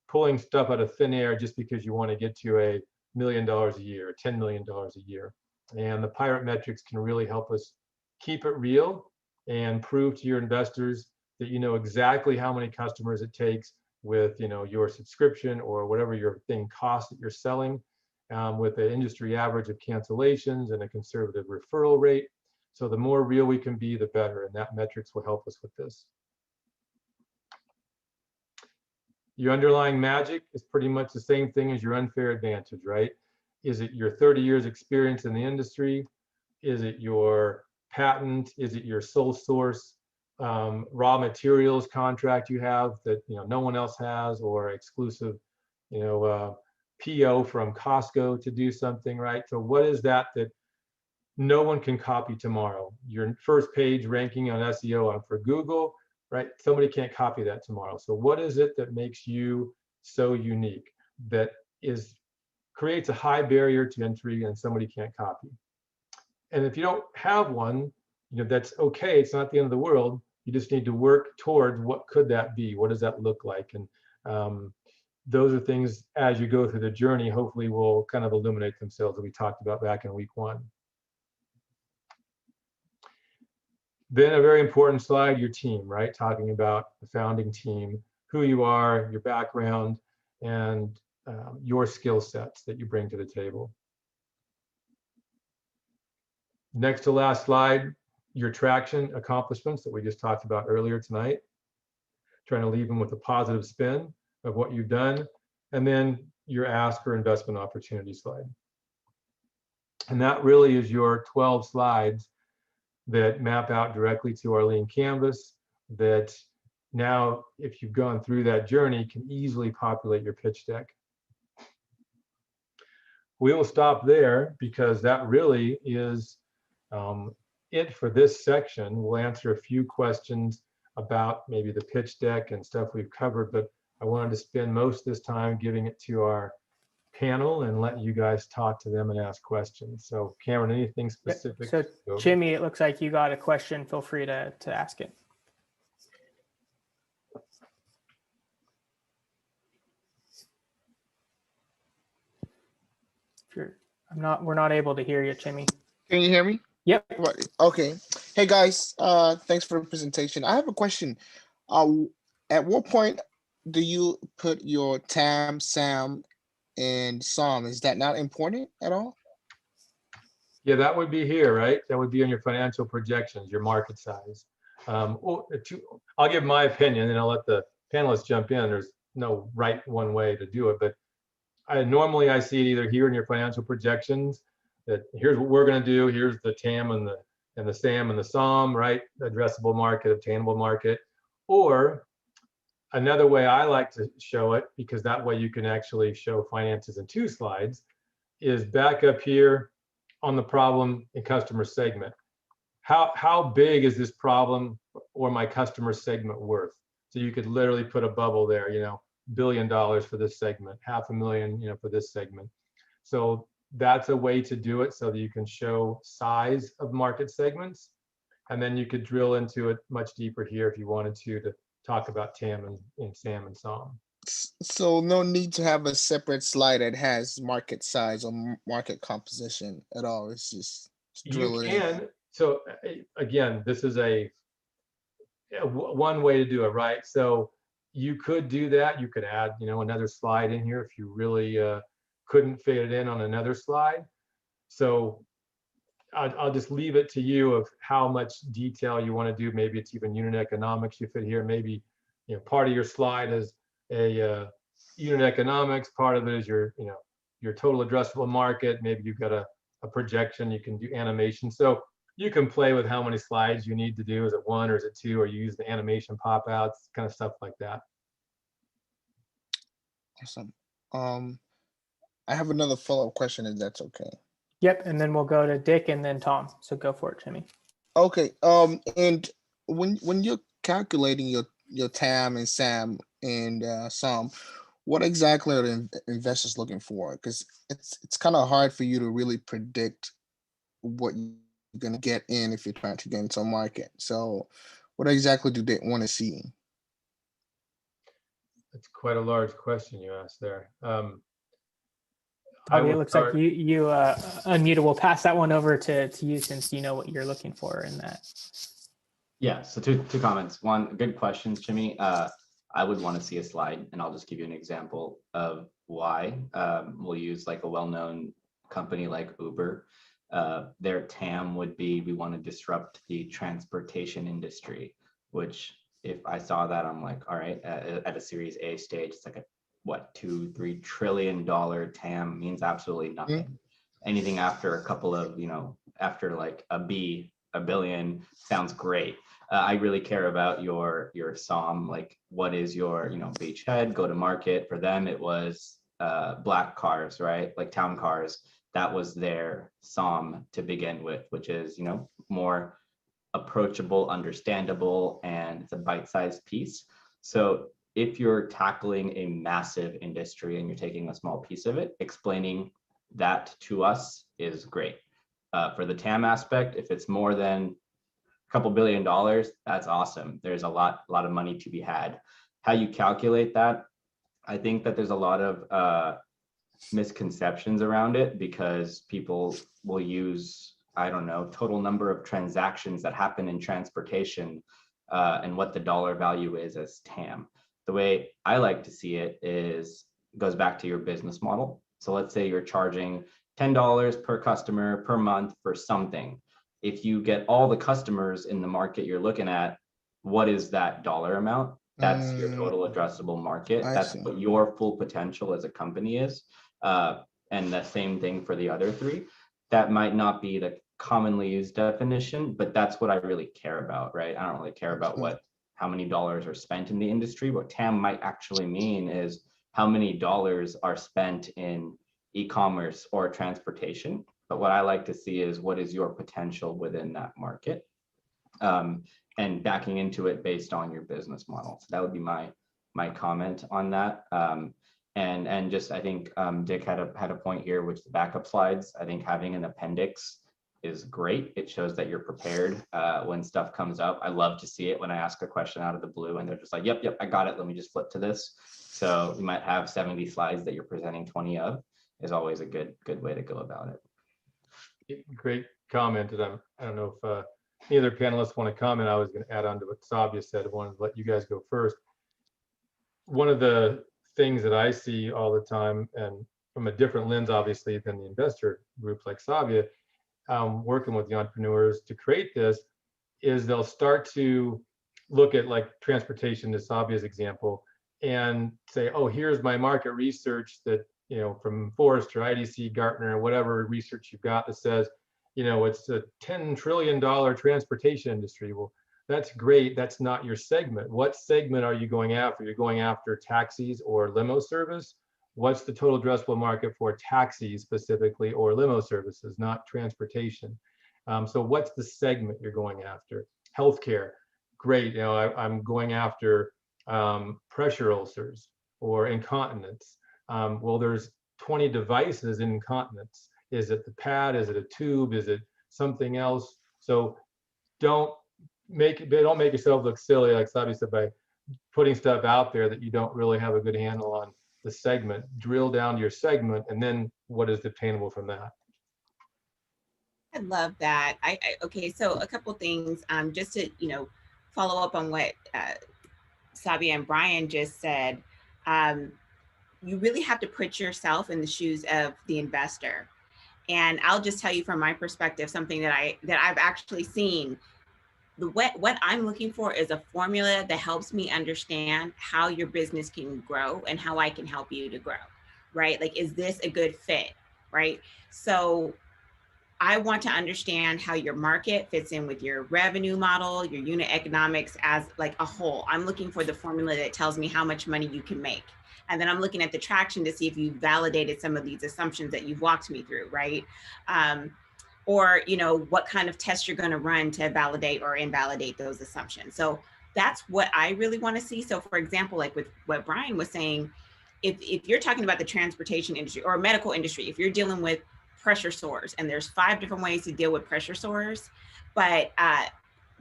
pulling stuff out of thin air just because you want to get to $1 million a year, $10 million a year. And the pirate metrics can really help us keep it real and prove to your investors that you know exactly how many customers it takes with your subscription or whatever your thing costs that you're selling, with an industry average of cancellations and a conservative referral rate. So the more real we can be, the better, and that metrics will help us with this. Your underlying magic is pretty much the same thing as your unfair advantage, right? Is it your 30 years experience in the industry? Is it your patent? Is it your sole source raw materials contract you have that no one else has, or exclusive PO from Costco to do something, right? So what is that no one can copy tomorrow? Your first page ranking on SEO for Google, right? Somebody can't copy that tomorrow. So what is it that makes you so unique, that creates a high barrier to entry and somebody can't copy? And if you don't have one, that's okay. It's not the end of the world. You just need to work towards what could that be? What does that look like? And those are things as you go through the journey, hopefully will kind of illuminate themselves that we talked about back in week 1. Then a very important slide, your team, right? Talking about the founding team, who you are, your background, and your skill sets that you bring to the table. Next to last slide, your traction accomplishments that we just talked about earlier tonight. Trying to leave them with a positive spin of what you've done. And then your ask or investment opportunity slide. And that really is your 12 slides that map out directly to our lean canvas, that now, if you've gone through that journey, can easily populate your pitch deck. We will stop there because that really is it for this section. We'll answer a few questions about maybe the pitch deck and stuff we've covered, but I wanted to spend most of this time giving it to our panel and let you guys talk to them and ask questions. So Cameron, anything specific?
So Jimmy, it looks like you got a question. Feel free to ask it. We're not able to hear you, Jimmy.
Can you hear me?
Yep.
Right. Okay. Hey guys, thanks for the presentation. I have a question. At what point do you put your TAM, SAM, and SOM? Is that not important at all?
Yeah, that would be here, right? That would be in your financial projections, your market size. I'll give my opinion and I'll let the panelists jump in. There's no right one way to do it, but normally I see it either here in your financial projections, that here's what we're going to do. Here's the TAM and the SAM and the SOM, right? Addressable market, obtainable market. Or another way I like to show it, because that way you can actually show finances in 2 slides, is back up here on the problem and customer segment. How big is this problem or my customer segment worth? So you could literally put a bubble there, $1 billion for this segment, $500,000, for this segment. So that's a way to do it so that you can show size of market segments. And then you could drill into it much deeper here if you wanted to talk about TAM and SAM and SOM.
So no need to have a separate slide that has market size or market composition at all. It's just drill
You
it
can.
in.
So again, this is one way to do it, right? So you could do that. You could add, another slide in here if you really couldn't fit it in on another slide. So I'll just leave it to you of how much detail you want to do. Maybe it's even unit economics you fit here. Maybe, part of your slide is a unit economics. Part of it is your total addressable market. Maybe you've got a projection. You can do animation. So you can play with how many slides you need to do. Is it one or is it two? Or you use the animation pop outs, kind of stuff like that.
Awesome. I have another follow-up question, if that's okay.
Yep, and then we'll go to Dick and then Tom. So go for it, Jimmy.
Okay. And when you're calculating your TAM and SAM and SOM, what exactly are the investors looking for? Because it's kind of hard for you to really predict what you're going to get in if you're trying to get into a market. So what exactly do they want to see?
That's quite a large question you asked there.
Bobby, it looks like you unmuted. We'll pass that one over to you since you know what you're looking for in that.
Yeah, so two comments. One, good questions, Jimmy. I would want to see a slide, and I'll just give you an example of why. We'll use like a well-known company like Uber. Their TAM would be, we want to disrupt the transportation industry, which if I saw that, I'm like, all right, at a Series A stage, it's like a $2-3 trillion TAM means absolutely nothing. Anything after a couple of, after like a billion sounds great. I really care about your SOM, like what is your, beachhead, go to market. For them, it was black cars, right? Like town cars. That was their SOM to begin with, which is, more approachable, understandable, and it's a bite-sized piece. So if you're tackling a massive industry and you're taking a small piece of it, explaining that to us is great. For the TAM aspect, if it's more than a couple $1 billion, that's awesome. There's a lot of money to be had. How you calculate that, I think that there's a lot of misconceptions around it because people will use, I don't know, total number of transactions that happen in transportation and what the dollar value is as TAM. The way I like to see it goes back to your business model. So let's say you're charging $10 per customer per month for something. If you get all the customers in the market you're looking at, what is that dollar amount? That's your total addressable market. That's what your full potential as a company is. And the same thing for the other three. That might not be the commonly used definition, but that's what I really care about, right? I don't really care about how many dollars are spent in the industry. What TAM might actually mean is how many dollars are spent in e-commerce or transportation. But what I like to see is what is your potential within that market, and backing into it based on your business model. So that would be my comment on that. And just, I think Dick had a point here, which the backup slides, I think having an appendix is great. It shows that you're prepared when stuff comes up. I love to see it when I ask a question out of the blue and they're just like, yep, I got it. Let me just flip to this. So you might have 70 slides that you're presenting 20 of, is always a good way to go about it.
Great comment. And I don't know if any other panelists want to comment. I was going to add on to what Savia said. I wanted to let you guys go first. One of the things that I see all the time, and from a different lens, obviously, than the investor groups like Savia, working with the entrepreneurs to create this, is they'll start to look at like transportation, to Savia's example, and say, oh, here's my market research that, from Forrester, IDC, Gartner, whatever research you've got that says, it's a $10 trillion transportation industry. Well, that's great. That's not your segment. What segment are you going after? You're going after taxis or limo service. What's the total addressable market for taxis specifically, or limo services, not transportation? So what's the segment you're going after? Healthcare, great. I'm going after pressure ulcers or incontinence. Well, there's 20 devices in incontinence. Is it the pad? Is it a tube? Is it something else? So don't make yourself look silly, like Savia said, by putting stuff out there that you don't really have a good handle on the segment. Drill down to your segment, and then what is obtainable from that.
I love that. Okay, so a couple things just to follow up on what Sabia and Brian just said, you really have to put yourself in the shoes of the investor. And I'll just tell you from my perspective, something that I've actually seen. What I'm looking for is a formula that helps me understand how your business can grow and how I can help you to grow, right? Like, is this a good fit, right? So I want to understand how your market fits in with your revenue model, your unit economics as like a whole. I'm looking for the formula that tells me how much money you can make. And then I'm looking at the traction to see if you've validated some of these assumptions that you've walked me through, right? Or, you know, what kind of test you're going to run to validate or invalidate those assumptions. So that's what I really want to see. So for example, like with what Brian was saying, if you're talking about the transportation industry or medical industry, if you're dealing with pressure sores, and there's 5 different ways to deal with pressure sores, but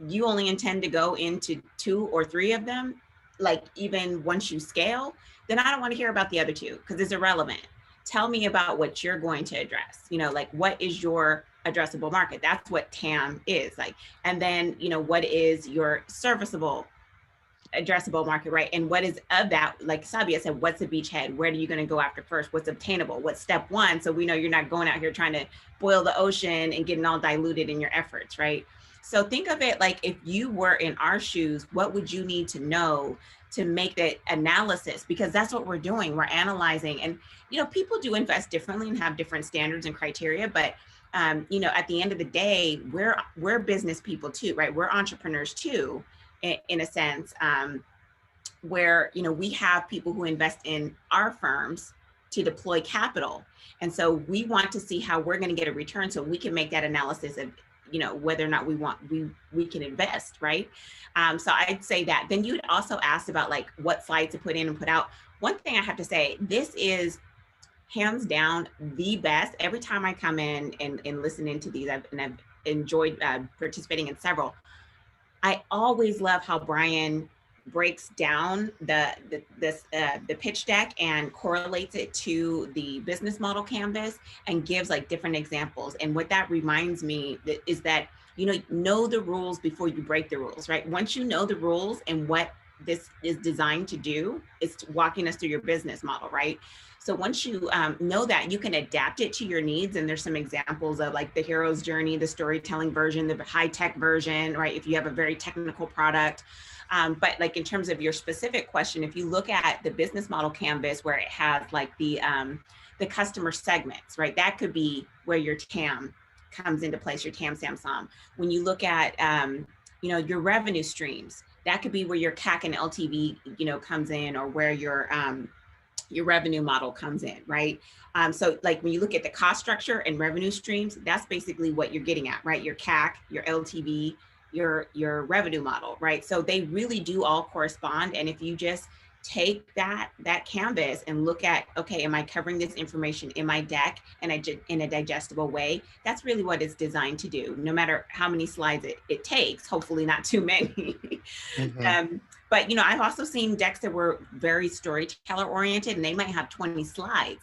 you only intend to go into 2 or 3 of them, like even once you scale, then I don't want to hear about the other 2 because it's irrelevant. Tell me about what you're going to address. You know, like, what is your addressable market? That's what TAM is like. And then, you know, what is your serviceable addressable market, right? And what is of that, like Sabia said, what's a beachhead? Where are you going to go after first? What's obtainable? What's step 1? So we know you're not going out here trying to boil the ocean and getting all diluted in your efforts, right? So think of it like, if you were in our shoes, what would you need to know to make that analysis? Because that's what we're doing. We're analyzing, and, you know, people do invest differently and have different standards and criteria, but you know, at the end of the day, we're business people too, right? We're entrepreneurs too, in a sense, where, you know, we have people who invest in our firms to deploy capital. And so we want to see how we're going to get a return so we can make that analysis of, you know, whether or not we can invest, right? So I'd say that. Then you'd also asked about like what slides to put in and put out. One thing I have to say, this is hands down the best. Every time I come in and listen into these, I've enjoyed participating in several. I always love how Brian breaks down the pitch deck and correlates it to the business model canvas and gives like different examples. And what that reminds me is that, you know the rules before you break the rules, right? Once you know the rules and what this is designed to do, it's walking us through your business model, right? So once you know that, you can adapt it to your needs. And there's some examples of like the hero's journey, the storytelling version, the high-tech version, right? If you have a very technical product. But like in terms of your specific question, if you look at the business model canvas where it has like the customer segments, right? That could be where your TAM comes into place, your TAM, SAM, SOM. When you look at, you know, your revenue streams, that could be where your CAC and LTV, you know, comes in, or where your revenue model comes in, right? So like when you look at the cost structure and revenue streams, that's basically what you're getting at, right? Your CAC, your LTV, your revenue model, right? So they really do all correspond. And if you just take that canvas and look at, okay, am I covering this information in my deck in a digestible way? That's really what it's designed to do, no matter how many slides it takes, hopefully not too many.
Mhm.
But, you know, I've also seen decks that were very storyteller oriented, and they might have 20 slides,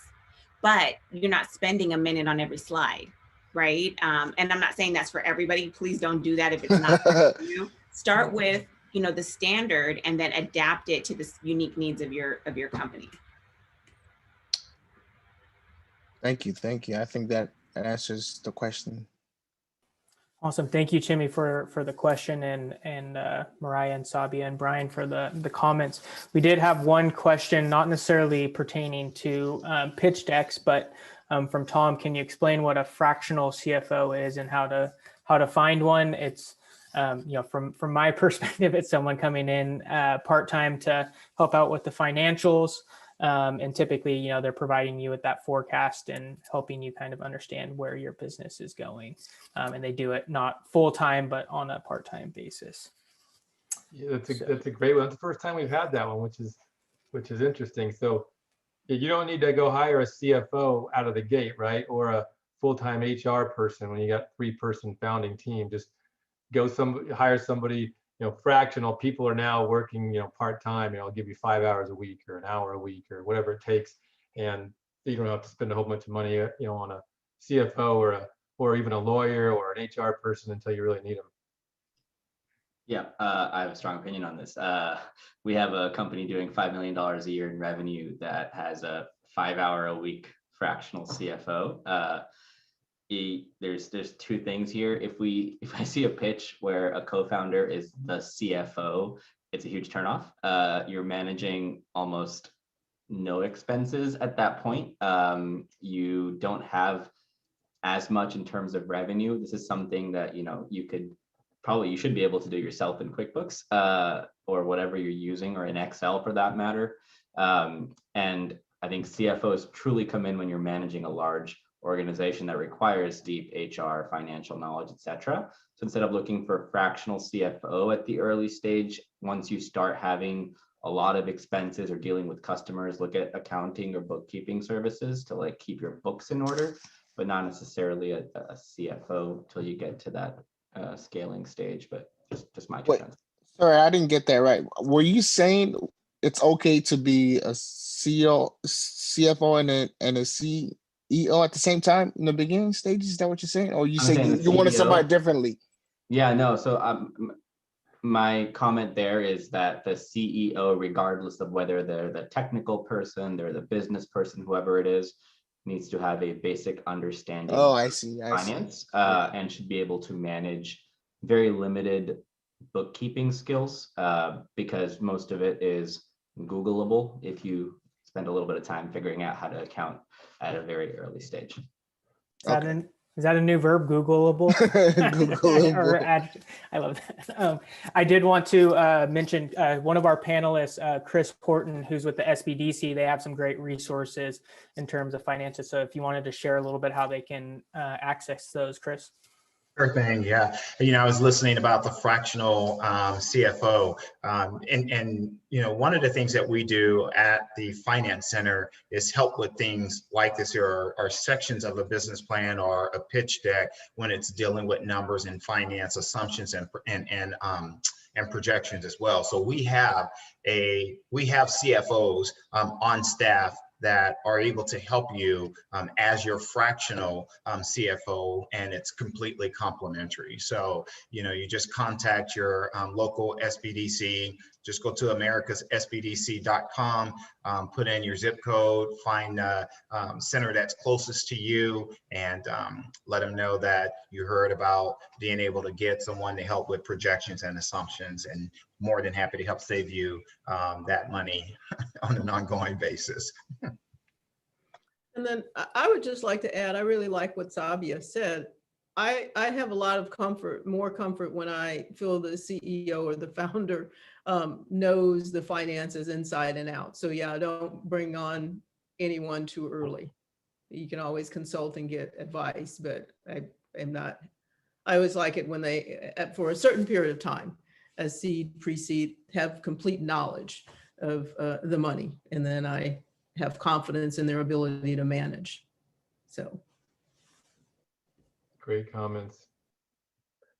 but you're not spending a minute on every slide, right? And I'm not saying that's for everybody. Please don't do that if it's not for you. Start with, you know, the standard, and then adapt it to the unique needs of your company.
Thank you. I think that answers the question.
Awesome. Thank you, Chimmy, for the question, and Mariah and Sabia and Brian for the comments. We did have one question, not necessarily pertaining to pitch decks, but from Tom. Can you explain what a fractional CFO is and how to find one? It's you know, from my perspective, it's someone coming in part-time to help out with the financials. And typically, you know, they're providing you with that forecast and helping you kind of understand where your business is going. And they do it not full-time, but on a part-time basis.
Yeah, that's a great one. That's the first time we've had that one, which is interesting. So you don't need to go hire a CFO out of the gate, right? Or a full-time HR person when you got 3-person founding team. Just hire somebody. You know, fractional people are now working, you know, part-time. You know, I'll give you 5 hours a week or an hour a week or whatever it takes, and you don't have to spend a whole bunch of money, you know, on a CFO or even a lawyer or an HR person until you really need them.
Yeah, I have a strong opinion on this. We have a company doing $5 million a year in revenue that has a 5-hour a week fractional CFO. There's two things here. If I see a pitch where a co-founder is the CFO, it's a huge turnoff. You're managing almost no expenses at that point. You don't have as much in terms of revenue. This is something that you should be able to do yourself in QuickBooks or whatever you're using, or in Excel for that matter. And I think CFOs truly come in when you're managing a large organization that requires deep HR, financial knowledge, etc. So instead of looking for a fractional CFO at the early stage, once you start having a lot of expenses or dealing with customers, look at accounting or bookkeeping services to like keep your books in order, but not necessarily a CFO till you get to that scaling stage. But just my 2
Wait.
cents.
Sorry, I didn't get that right. Were you saying it's okay to be a CFO and a CEO at the same time in the beginning stages? Is that what you're saying? Or you
I'm
say
saying the
you wanted
CEO.
somebody differently?
Yeah, no. So my comment there is that the CEO, regardless of whether they're the technical person, they're the business person, whoever it is, needs to have a basic understanding
Oh,
of
I see.
finance
Yeah.
and should be able to manage very limited bookkeeping skills because most of it is Googleable if you spend a little bit of time figuring out how to account at a very early stage.
Is that a new verb, Googleable?
Googleable.
I love that. I did want to mention one of our panelists, Chris Horton, who's with the SBDC. They have some great resources in terms of finances. So if you wanted to share a little bit how they can access those, Chris.
Sure thing. Yeah. I was listening about the fractional CFO, and one of the things that we do at the Finance Center is help with things like this, or sections of a business plan or a pitch deck when it's dealing with numbers and finance assumptions and projections as well. So we have CFOs on staff that are able to help you as your fractional CFO, and it's completely complimentary. So, you just contact your local SBDC, just go to americassbdc.com, put in your zip code, find a center that's closest to you, and let them know that you heard about being able to get someone to help with projections and assumptions, and more than happy to help save you that money on an ongoing basis.
And then I would just like to add, I really like what Sabia said. I have a lot of more comfort when I feel the CEO or the founder knows the finances inside and out. So yeah, don't bring on anyone too early. You can always consult and get advice, but I always like it when they, for a certain period of time, as seed, pre-seed, have complete knowledge of the money. And then I have confidence in their ability to manage. So.
Great comments.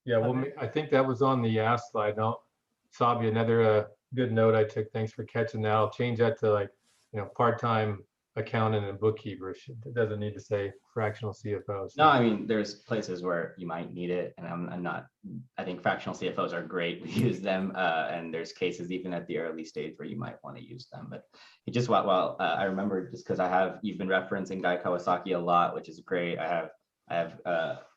Yeah, well, I think that was on the ask slide. Now, Sabia, another good note I took. Thanks for catching that. I'll change that to part-time accountant and bookkeeper. It doesn't need to say fractional CFO.
No, I mean, there's places where you might need it, and I think fractional CFOs are great. We use them, and there's cases even at the early stage where you might want to use them. But it just, I remember, just because you've been referencing Guy Kawasaki a lot, which is great. I have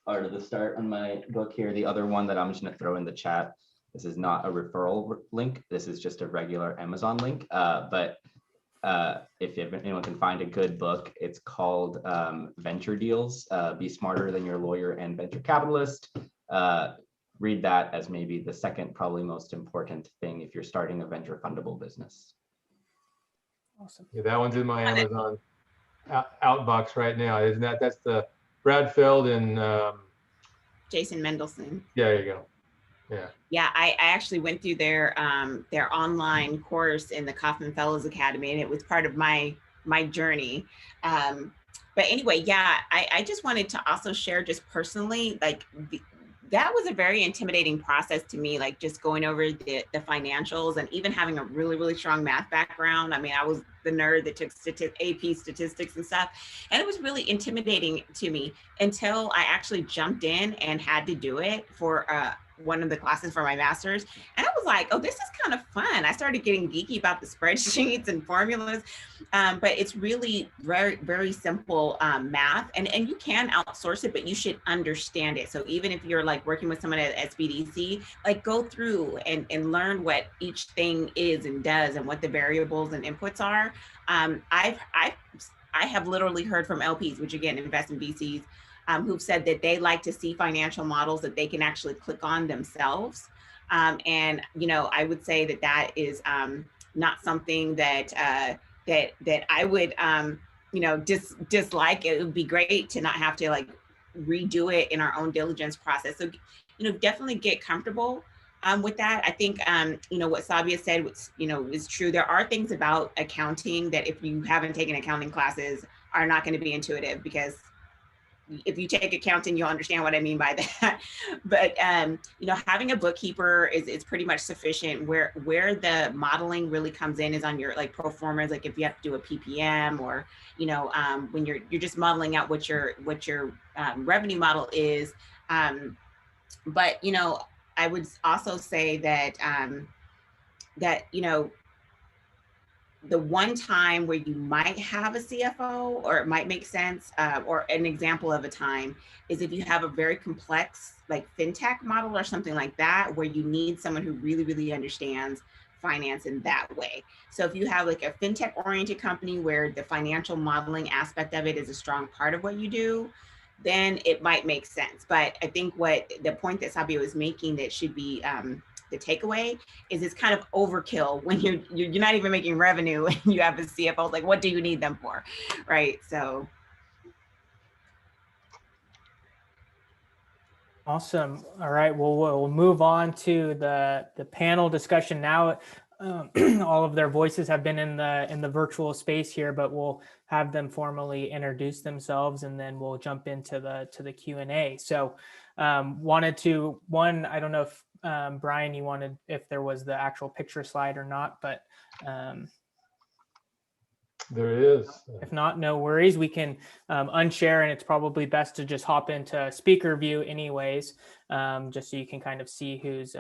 Art of the Start on my book here. The other one that I'm just going to throw in the chat. This is not a referral link. This is just a regular Amazon link. But if anyone can find a good book, it's called Venture Deals, Be Smarter Than Your Lawyer and Venture Capitalist. Read that as maybe the second, probably most important thing if you're starting a venture fundable business.
Awesome.
Yeah, that one's in my Amazon outbox right now. Isn't that? That's the Brad Feld and
Jason Mendelson.
Yeah, there you go. Yeah.
Yeah, I actually went through their online course in the Kauffman Fellows Academy, and it was part of my journey. But anyway, yeah, I just wanted to also share just personally, like that was a very intimidating process to me, like just going over the financials and even having a really, really strong math background. I mean, I was the nerd that took AP statistics and stuff. And it was really intimidating to me until I actually jumped in and had to do it for one of the classes for my master's. And I was like, oh, this is kind of fun. I started getting geeky about the spreadsheets and formulas, but it's really very, very simple math, and you can outsource it, but you should understand it. So even if you're like working with someone at SBDC, like go through and learn what each thing is and does and what the variables and inputs are. I have literally heard from LPs, which again, invest in VCs, who've said that they like to see financial models that they can actually click on themselves. And, you know, I would say that that is not something that that I would, you know, dislike. It would be great to not have to like redo it in our own diligence process. So, you know, definitely get comfortable with that. I think, you know, what Sabia said, you know, is true. There are things about accounting that if you haven't taken accounting classes are not going to be intuitive, because if you take accounting, you'll understand what I mean by that. But, you know, having a bookkeeper is pretty much sufficient. Where the modeling really comes in is on your like pro formas, like if you have to do a PPM, or, you know, when you're just modeling out what your revenue model is. But, you know, I would also say that, that, you know, the one time where you might have a CFO, or it might make sense, or an example of a time is if you have a very complex like fintech model or something like that, where you need someone who really, really understands finance in that way. So if you have like a fintech oriented company where the financial modeling aspect of it is a strong part of what you do, then it might make sense. But I think what the point that Sabia was making that should be the takeaway is it's kind of overkill when you're not even making revenue and you have a CFO. Like, what do you need them for, right? So.
Awesome. All right. Well, we'll move on to the panel discussion now. All of their voices have been in the virtual space here, but we'll have them formally introduce themselves, and then we'll jump into the Q&A. So, wanted to I don't know if Brian, you wanted if there was the actual picture slide or not, but
There is.
if not, no worries. We can unshare, and it's probably best to just hop into speaker view anyways, just so you can kind of see who's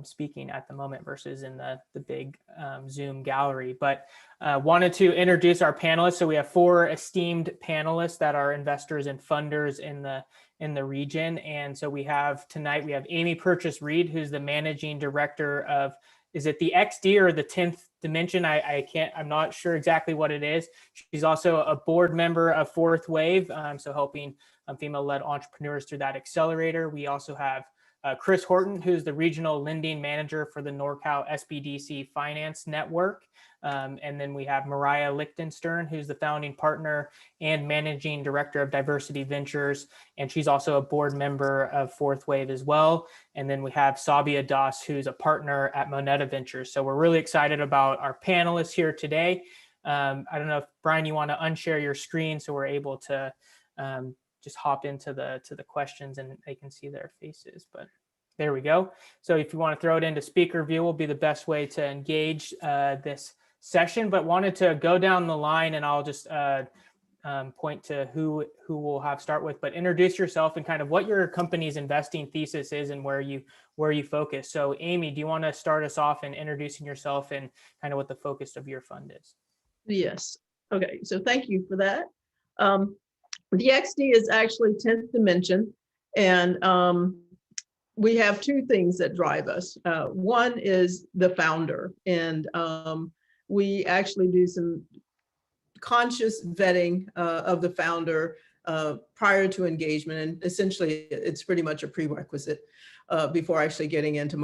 speaking at the moment versus in the big Zoom gallery. But wanted to introduce our panelists. So we have 4 esteemed panelists that are investors and funders in the region. And so we have Amy Purchase Reed, who's the managing director of, is it the XD or the 10th Dimension? I'm not sure exactly what it is. She's also a board member of Fourth Wave, so helping female-led entrepreneurs through that accelerator. We also have Chris Horton, who's the regional lending manager for the NorCal SBDC Finance Network. And then we have Mariah Lichtenstern, who's the founding partner and managing director of Diversity Ventures. And she's also a board member of Fourth Wave as well. And then we have Sabia Das, who's a partner at Moneta Ventures. So we're really excited about our panelists here today. I don't know if, Brian, you want to unshare your screen so we're able to just hop into the questions and they can see their faces, but there we go. So if you want to throw it into speaker view, will be the best way to engage this session, but wanted to go down the line, and I'll just point to who we'll have start with, but introduce yourself and kind of what your company's investing thesis is and where you focus. So Amy, do you want to start us off in introducing yourself and kind of what the focus of your fund is?
Yes. Okay. So thank you for that. The XD is actually 10th Dimension, and we have 2 things that drive us. One is the founder, and we actually do some conscious vetting of the founder prior to engagement, and essentially it's pretty much a prerequisite before actually getting into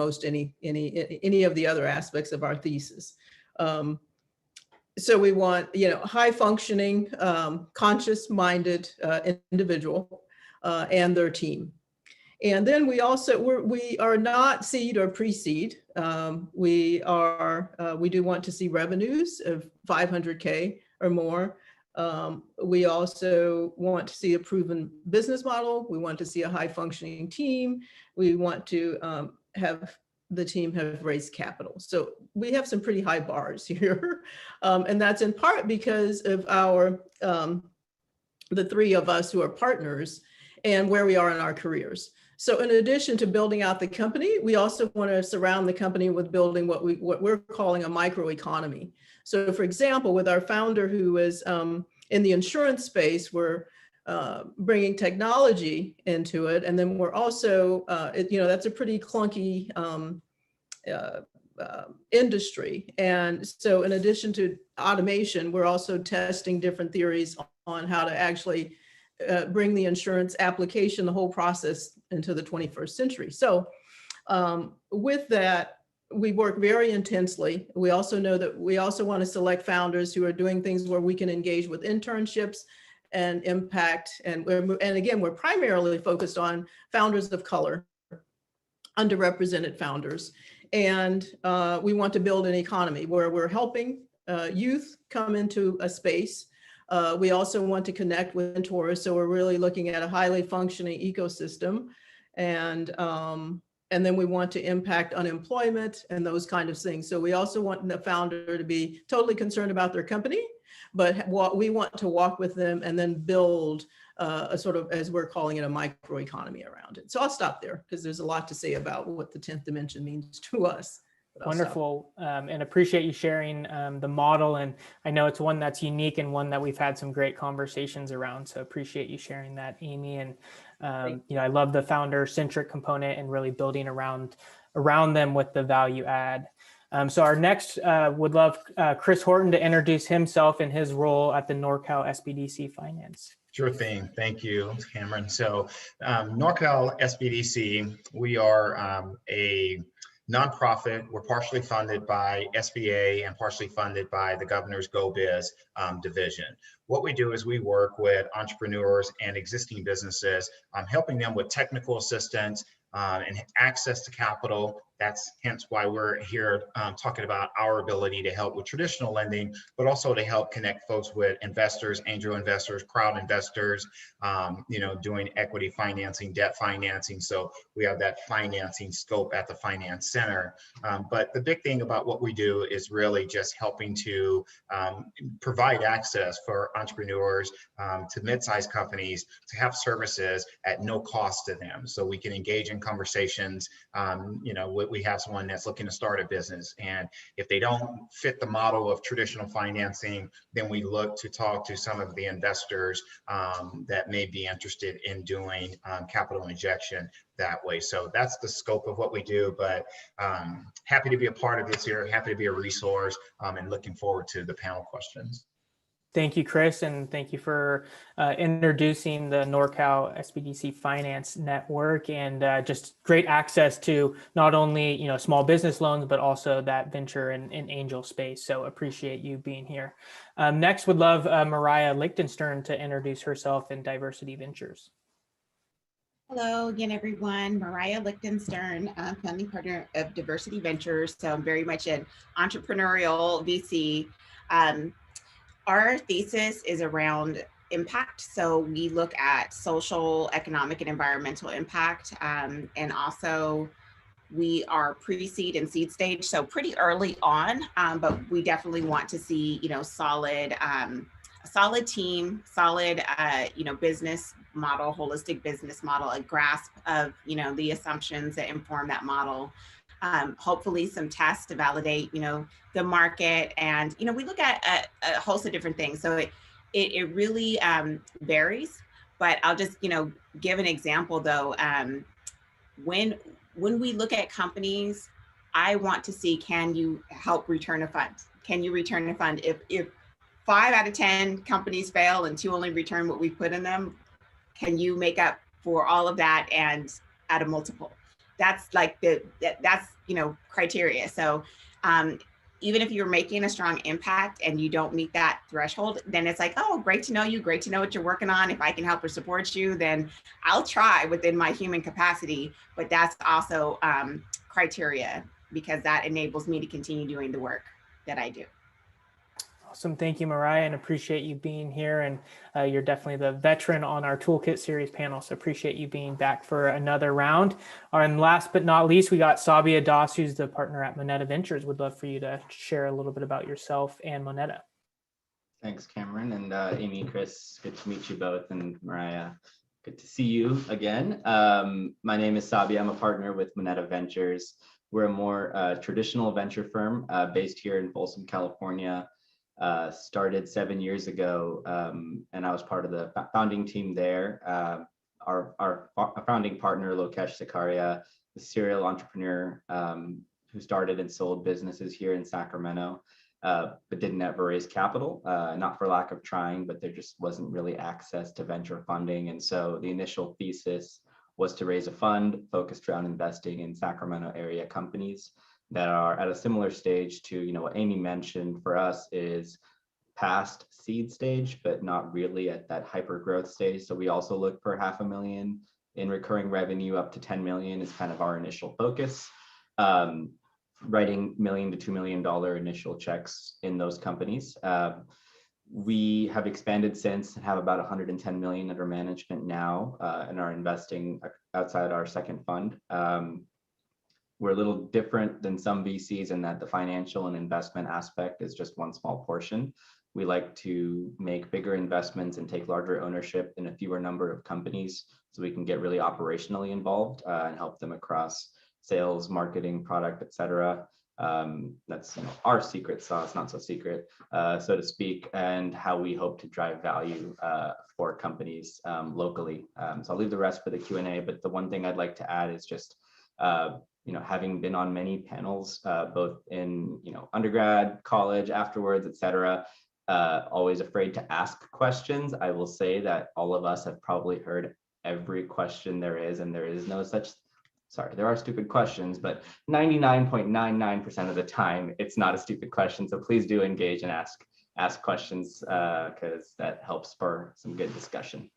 any of the other aspects of our thesis. So we want, high functioning, conscious minded individual and their team. And then we are not seed or pre-seed. We do want to see revenues of 500K or more. We also want to see a proven business model. We want to see a high functioning team. We want to have the team have raised capital. So we have some pretty high bars here. And that's in part because of our, the three of us who are partners and where we are in our careers. So in addition to building out the company, we also want to surround the company with building what we're calling a microeconomy. So for example, with our founder who is in the insurance space, we're bringing technology into it. And then we're also, that's a pretty clunky industry. And so in addition to automation, we're also testing different theories on how to actually bring the insurance application, the whole process into the 21st century. So with that, we work very intensely. We also know that we also want to select founders who are doing things where we can engage with internships and impact. And again, we're primarily focused on founders of color, underrepresented founders. And we want to build an economy where we're helping youth come into a space. We also want to connect with mentors. So we're really looking at a highly functioning ecosystem. And then we want to impact unemployment and those kind of things. So we also want the founder to be totally concerned about their company, but what we want to walk with them and then build a sort of, as we're calling it, a microeconomy around it. So I'll stop there because there's a lot to say about what the 10th dimension means to us.
Wonderful, and appreciate you sharing the model. And I know it's one that's unique and one that we've had some great conversations around. So appreciate you sharing that, Amy. And I love the founder-centric component and really building around them with the value add. So our next would love Chris Horton to introduce himself and his role at the NorCal SBDC Finance.
Sure thing. Thank you, Cameron. So NorCal SBDC, we are a nonprofit. We're partially funded by SBA and partially funded by the governor's Go Biz division. What we do is we work with entrepreneurs and existing businesses, helping them with technical assistance and access to capital. That's hence why we're here talking about our ability to help with traditional lending, but also to help connect folks with investors, angel investors, crowd investors, doing equity financing, debt financing. So we have that financing scope at the Finance Center. But the big thing about what we do is really just helping to provide access for entrepreneurs to mid-sized companies to have services at no cost to them. So we can engage in conversations. We have someone that's looking to start a business, and if they don't fit the model of traditional financing, then we look to talk to some of the investors that may be interested in doing capital injection that way. So that's the scope of what we do, but happy to be a part of this here, happy to be a resource, and looking forward to the panel questions.
Thank you, Chris, and thank you for introducing the NorCal SBDC Finance Network and just great access to not only small business loans, but also that venture and angel space. So appreciate you being here. Next, would love Mariah Lichtenstern to introduce herself in Diversity Ventures.
Hello again, everyone. Mariah Lichtenstern, founding partner of Diversity Ventures. So I'm very much an entrepreneurial VC. Our thesis is around impact. So we look at social, economic, and environmental impact. And also we are pre-seed and seed stage. So pretty early on, but we definitely want to see, a solid team, solid, business model, holistic business model, a grasp of, the assumptions that inform that model. Hopefully some tests to validate, the market. And, we look at a host of different things. So it really varies, but I'll just, give an example though. When we look at companies, I want to see, can you help return a fund? Can you return a fund? If 5 out of 10 companies fail and 2 only return what we put in them, can you make up for all of that and at a multiple? That's like that's criteria. So even if you're making a strong impact and you don't meet that threshold, then it's like, oh, great to know you, great to know what you're working on. If I can help or support you, then I'll try within my human capacity. But that's also criteria, because that enables me to continue doing the work that I do.
Awesome. Thank you, Mariah, and appreciate you being here. And you're definitely the veteran on our Toolkit Series panel, so appreciate you being back for another round. And last but not least, we got Sabia Das, who's the partner at Moneta Ventures. Would love for you to share a little bit about yourself and Moneta.
Thanks, Cameron, and Amy, Chris, good to meet you both, and Mariah, good to see you again. My name is Sabia. I'm a partner with Moneta Ventures. We're a more traditional venture firm based here in Folsom, California. Started 7 years ago, and I was part of the founding team there. Our founding partner, Lokesh Sikaria, the serial entrepreneur who started and sold businesses here in Sacramento, but didn't ever raise capital, not for lack of trying, but there just wasn't really access to venture funding. And so the initial thesis was to raise a fund focused around investing in Sacramento area companies that are at a similar stage to, what Amy mentioned for us is past seed stage, but not really at that hyper growth stage. So we also look for $500,000 in recurring revenue up to 10 million is kind of our initial focus. Writing $1 million to $2 million initial checks in those companies. We have expanded since and have about 110 million under management now and are investing outside our second fund. We're a little different than some VCs in that the financial and investment aspect is just one small portion. We like to make bigger investments and take larger ownership in a fewer number of companies so we can get really operationally involved and help them across sales, marketing, product, et cetera. That's our secret sauce, not so secret, so to speak, and how we hope to drive value for companies locally. So I'll leave the rest for the Q&A, but the one thing I'd like to add is just, having been on many panels, both in, undergrad, college, afterwards, et cetera, always afraid to ask questions. I will say that all of us have probably heard every question there is, and there is no such sorry, there are stupid questions, but 99.99% of the time, it's not a stupid question. So please do engage and ask questions because that helps spur some good discussion.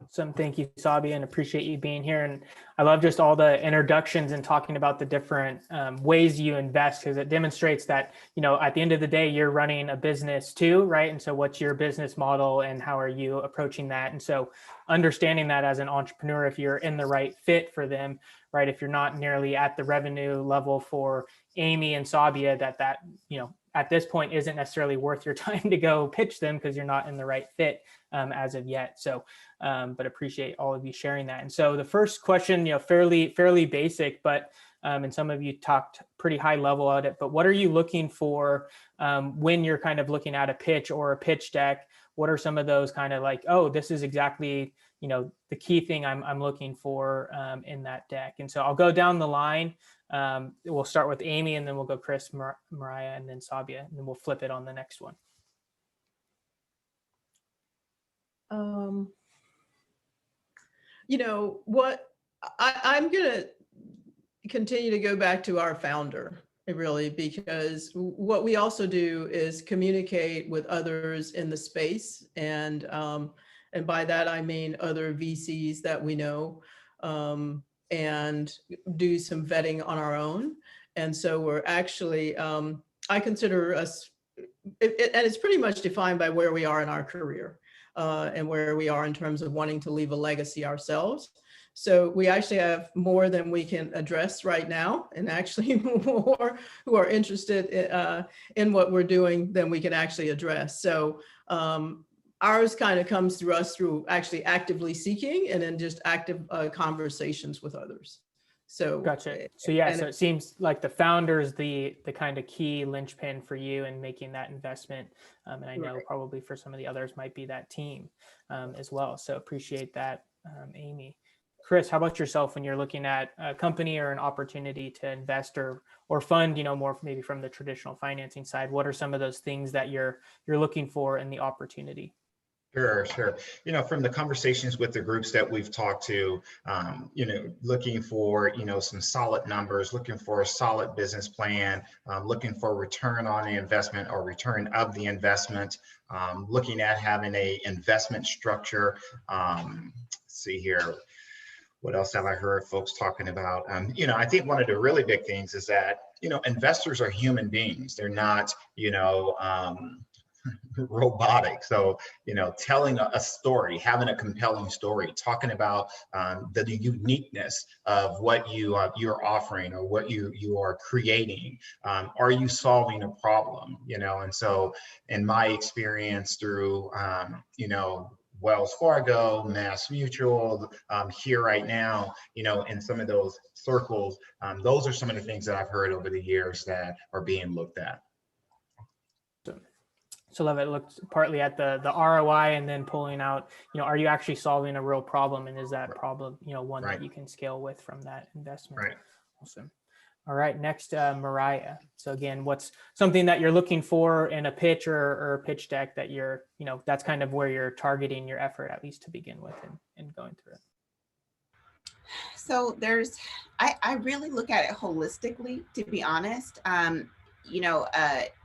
Awesome. Thank you, Sabia, and appreciate you being here. And I love just all the introductions and talking about the different ways you invest, because it demonstrates that, at the end of the day, you're running a business too, right? And so what's your business model and how are you approaching that? And so understanding that as an entrepreneur, if you're in the right fit for them, right? If you're not nearly at the revenue level for Amy and Sabia, that at this point isn't necessarily worth your time to go pitch them because you're not in the right fit as of yet. So, but appreciate all of you sharing that. And so the first question, fairly basic, but and some of you talked pretty high level at it, but what are you looking for when you're kind of looking at a pitch or a pitch deck? What are some of those kind of like, oh, this is exactly, the key thing I'm looking for in that deck. And so I'll go down the line. We'll start with Amy, and then we'll go Chris, Mariah, and then Sabia, and then we'll flip it on the next one.
What I'm going to continue to go back to our founder, really, because what we also do is communicate with others in the space. And by that, I mean other VCs that we know, and do some vetting on our own. And so we're actually, I consider us, and it's pretty much defined by where we are in our career and where we are in terms of wanting to leave a legacy ourselves. So we actually have more than we can address right now, and actually more who are interested in what we're doing than we can actually address. So ours kind of comes through us through actually actively seeking and then just active conversations with others. So
gotcha. So yeah, so it seems like the founder is the kind of key linchpin for you in making that investment. And I know probably for some of the others might be that team as well. So appreciate that, Amy. Chris, how about yourself when you're looking at a company or an opportunity to invest or fund, more maybe from the traditional financing side? What are some of those things that you're looking for in the opportunity?
Sure. From the conversations with the groups that we've talked to, looking for, some solid numbers, looking for a solid business plan, looking for return on the investment or return of the investment, looking at having a investment structure. Let's see here. What else have I heard folks talking about? I think one of the really big things is that, investors are human beings. They're not, robotic. So, telling a story, having a compelling story, talking about the uniqueness of what you're offering or what you are creating. Are you solving a problem? And so in my experience through, Wells Fargo, Mass Mutual, here right now, in some of those circles, those are some of the things that I've heard over the years that are being looked at.
So Levitt looked partly at the ROI and then pulling out, are you actually solving a real problem? And is that problem, one
Right.
that you can scale with from that investment?
Right.
Awesome. All right, next, Mariah. So again, what's something that you're looking for in a pitch or a pitch deck that you're, that's kind of where you're targeting your effort, at least to begin with, and going through it?
So I really look at it holistically, to be honest.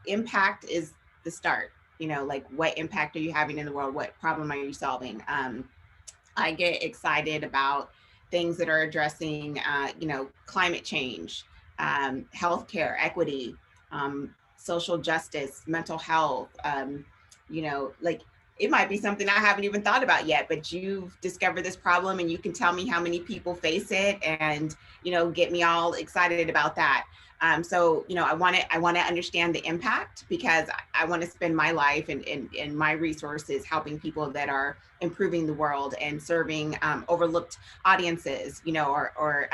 Impact is the start. Like, what impact are you having in the world? What problem are you solving? I get excited about things that are addressing, climate change, healthcare equity, social justice, mental health. Like, it might be something I haven't even thought about yet, but you've discovered this problem and you can tell me how many people face it and, get me all excited about that. So, I want to understand the impact, because I want to spend my life and my resources helping people that are improving the world and serving overlooked audiences, or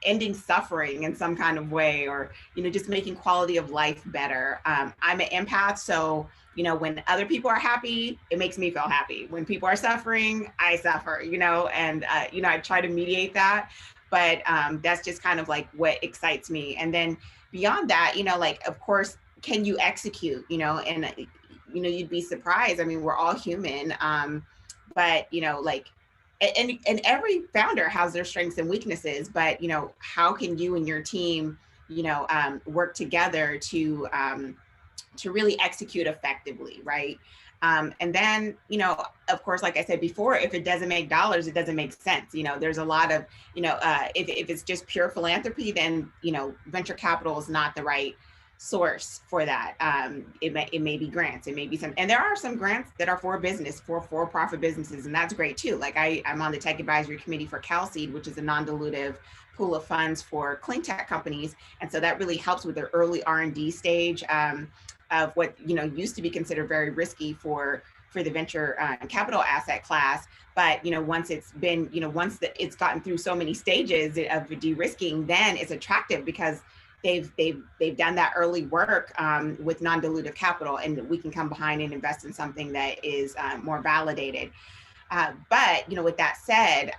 ending suffering in some kind of way, or, just making quality of life better. I'm an empath. So, when other people are happy, it makes me feel happy. When people are suffering, I suffer, and, I try to mediate that. But that's just kind of like what excites me. And then beyond that, of course, can you execute, and, you'd be surprised. I mean, we're all human. But, and every founder has their strengths and weaknesses, but, how can you and your team, work together to really execute effectively, right? And then, of course, like I said before, if it doesn't make dollars, it doesn't make sense. There's a lot of, if it's just pure philanthropy, then, venture capital is not the right source for that. It may be grants, it may be some, and there are some grants that are for business, for-profit businesses, and that's great too. Like I'm on the tech advisory committee for CalSeed, which is a non-dilutive pool of funds for clean tech companies. And so that really helps with their early R&D stage of what, used to be considered very risky for the venture capital asset class. But, once it's been, once it's gotten through so many stages of de-risking, then it's attractive because they've done that early work with non-dilutive capital, and we can come behind and invest in something that is more validated. But, with that said,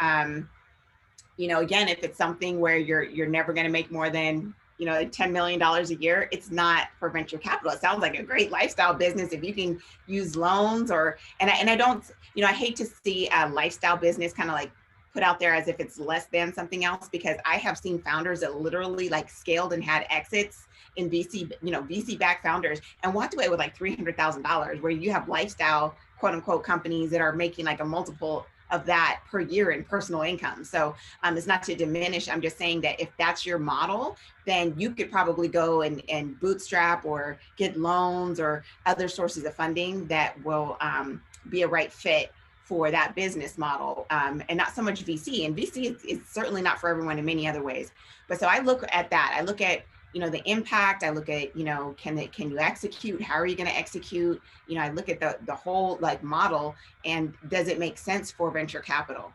again, if it's something where you're never going to make more than $10 million a year, it's not for venture capital. It sounds like a great lifestyle business if you can use loans, and I don't, I hate to see a lifestyle business kind of like put out there as if it's less than something else, because I have seen founders that literally like scaled and had exits in VC backed founders and walked away with like $300,000, where you have lifestyle quote unquote companies that are making like a multiple of that per year in personal income. So it's not to diminish. I'm just saying that if that's your model, then you could probably go and bootstrap or get loans or other sources of funding that will be a right fit for that business model, and not so much VC. And VC is certainly not for everyone in many other ways. But so I look at that. I look at the impact. I look at can you execute? How are you going to execute? I look at the whole like model, and does it make sense for venture capital?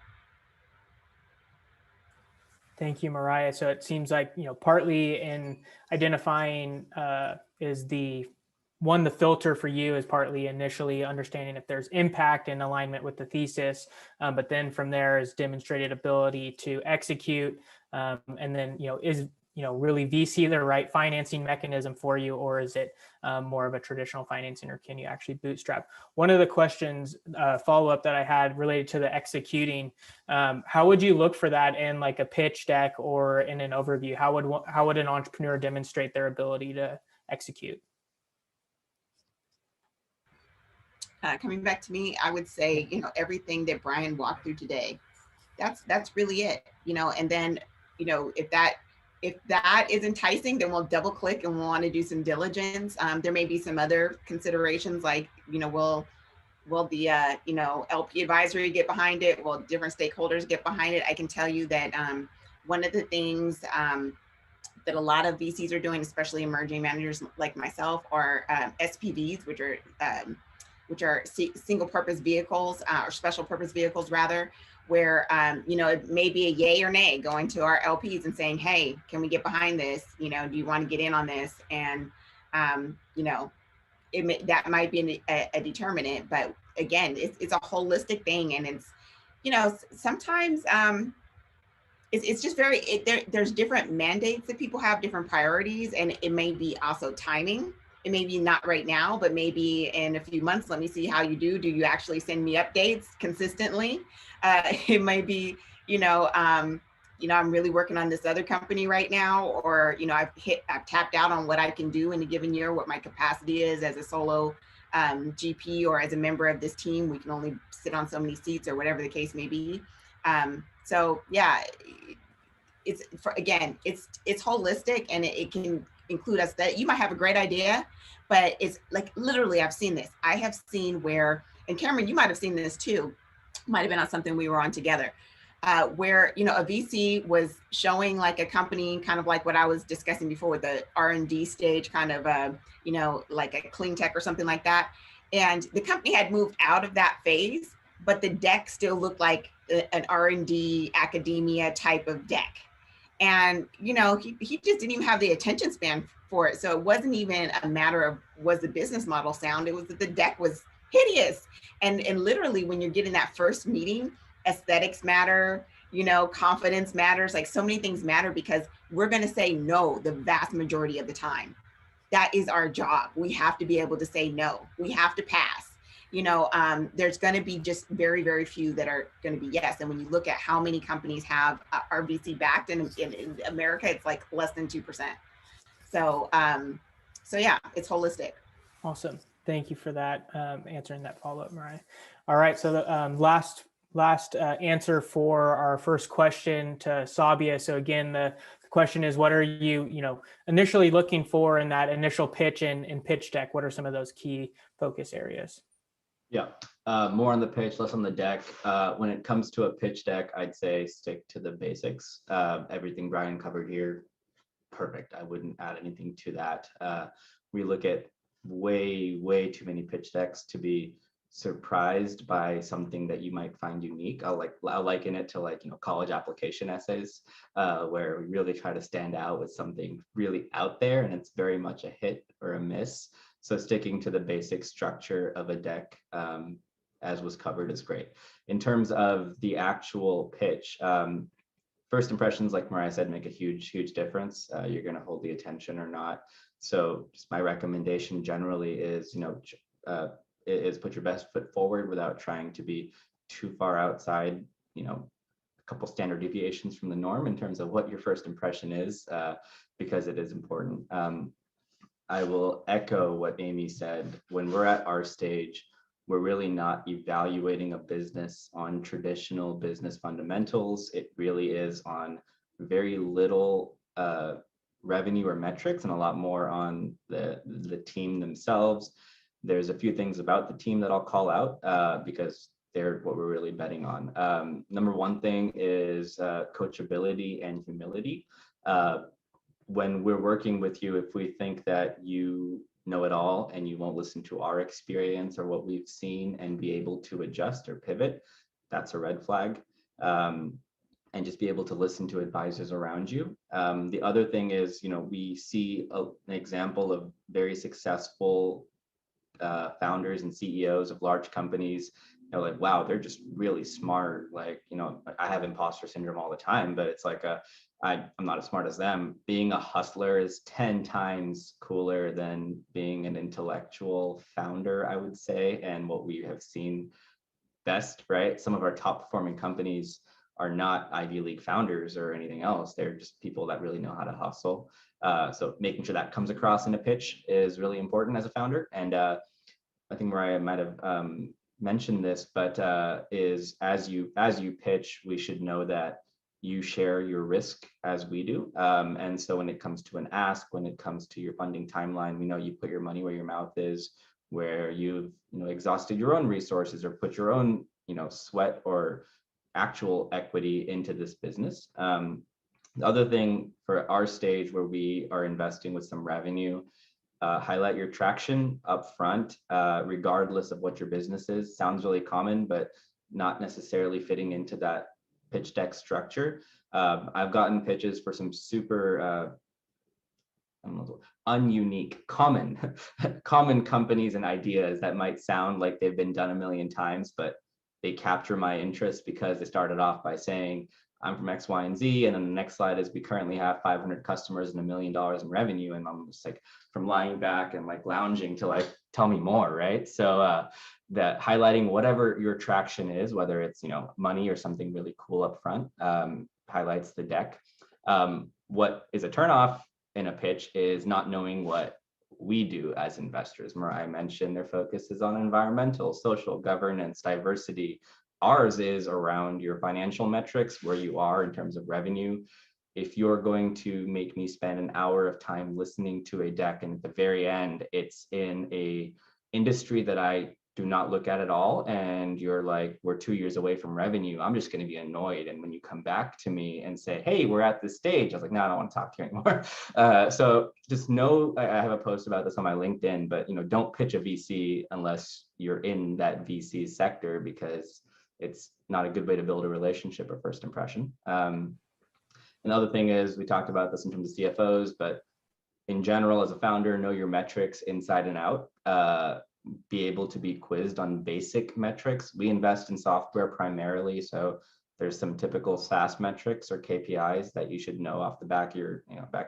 Thank you, Mariah. So it seems like, partly in identifying is the filter for you is partly initially understanding if there's impact in alignment with the thesis, but then from there is demonstrated ability to execute. And then, is really VC the right financing mechanism for you, or is it more of a traditional financing, or can you actually bootstrap? One of the questions, follow-up that I had related to the executing, how would you look for that in like a pitch deck or in an overview? How would an entrepreneur demonstrate their ability to execute?
Coming back to me, I would say, everything that Brian walked through today, that's really it, and then, if that if that is enticing, then we'll double click and we'll want to do some diligence. There may be some other considerations like, will the LP advisory get behind it? Will different stakeholders get behind it? I can tell you that one of the things that a lot of VCs are doing, especially emerging managers like myself, are SPVs, which are single purpose vehicles or special purpose vehicles rather, where it may be a yay or nay going to our LPs and saying, hey, can we get behind this? Do you want to get in on this? And that might be a determinant, but again, it's a holistic thing, and it's sometimes it's just there's different mandates that people have, different priorities, and it may be also timing. It may be not right now, but maybe in a few months. Let me see how you do. Do you actually send me updates consistently? It might be, I'm really working on this other company right now, or I've tapped out on what I can do in a given year, what my capacity is as a solo GP or as a member of this team. We can only sit on so many seats or whatever the case may be. So yeah, it's holistic, and it can include us. That you might have a great idea, but it's like literally I've seen this. I have seen where, and Cameron, you might have seen this too, might have been on something we were on together, where a VC was showing like a company, kind of like what I was discussing before with the R&D stage, kind of like a clean tech or something like that, and the company had moved out of that phase, but the deck still looked like an R&D academia type of deck. And, he just didn't even have the attention span for it. So it wasn't even a matter of, was the business model sound? It was that the deck was hideous. And literally when you're getting that first meeting, aesthetics matter, confidence matters. Like so many things matter, because we're going to say no the vast majority of the time. That is our job. We have to be able to say no. We have to pass. There's going to be just very, very few that are going to be yes. And when you look at how many companies have RVC backed, and in America, it's like less than 2%. So yeah, it's holistic.
Awesome. Thank you for that, answering that follow-up, Mariah. All right. So the last answer for our first question to Sabia. So again, the question is, what are you, initially looking for in that initial pitch and pitch deck? What are some of those key focus areas?
Yeah, more on the pitch, less on the deck. When it comes to a pitch deck, I'd say stick to the basics. Everything Brian covered here, perfect. I wouldn't add anything to that. We look at way too many pitch decks to be surprised by something that you might find unique. I'll liken it to college application essays, where we really try to stand out with something really out there, and it's very much a hit or a miss. So sticking to the basic structure of a deck, as was covered, is great. In terms of the actual pitch, first impressions, like Mariah said, make a huge difference. You're going to hold the attention or not. So just my recommendation generally is, is put your best foot forward without trying to be too far outside, a couple standard deviations from the norm in terms of what your first impression is, because it is important. I will echo what Amy said. When we're at our stage, we're really not evaluating a business on traditional business fundamentals. It really is on very little revenue or metrics, and a lot more on the team themselves. There's a few things about the team that I'll call out because they're what we're really betting on. Number one thing is coachability and humility. When we're working with you, if we think that you know it all and you won't listen to our experience or what we've seen and be able to adjust or pivot, that's a red flag. And just be able to listen to advisors around you. The other thing is, we see an example of very successful founders and CEOs of large companies. They're like, wow, they're just really smart. Like, I have imposter syndrome all the time, but it's like I'm not as smart as them. Being a hustler is 10 times cooler than being an intellectual founder, I would say. And what we have seen best, right? Some of our top performing companies are not Ivy League founders or anything else. They're just people that really know how to hustle. So making sure that comes across in a pitch is really important as a founder. And I think Mariah might have mentioned this, but is as you pitch, we should know that you share your risk as we do. And so when it comes to an ask, when it comes to your funding timeline, we know you put your money where your mouth is, where you've exhausted your own resources or put your own sweat or actual equity into this business. The other thing for our stage where we are investing with some revenue, highlight your traction up front, regardless of what your business is. Sounds really common, but not necessarily fitting into that pitch deck structure. I've gotten pitches for some super ununique, common companies and ideas that might sound like they've been done a million times, but they capture my interest because they started off by saying, I'm from X, Y, and Z. And then the next slide is we currently have 500 customers and $1 million in revenue. And I'm just like, from lying back and like lounging to like, tell me more, right? So that highlighting whatever your traction is, whether it's, money or something really cool up front, highlights the deck. What is a turnoff in a pitch is not knowing what we do as investors. Mariah mentioned their focus is on environmental, social, governance, diversity. Ours is around your financial metrics, where you are in terms of revenue. If you're going to make me spend an hour of time listening to a deck and at the very end, it's in a industry that I do not look at all, and you're like, we're 2 years away from revenue, I'm just going to be annoyed. And when you come back to me and say, hey, we're at this stage, I was like, no, I don't want to talk to you anymore. So just know, I have a post about this on my LinkedIn, but don't pitch a VC unless you're in that VC sector, because it's not a good way to build a relationship or first impression. Another thing is, we talked about this in terms of CFOs, but in general, as a founder, know your metrics inside and out. Be able to be quizzed on basic metrics. We invest in software primarily, so there's some typical SaaS metrics or KPIs that you should know off the back of your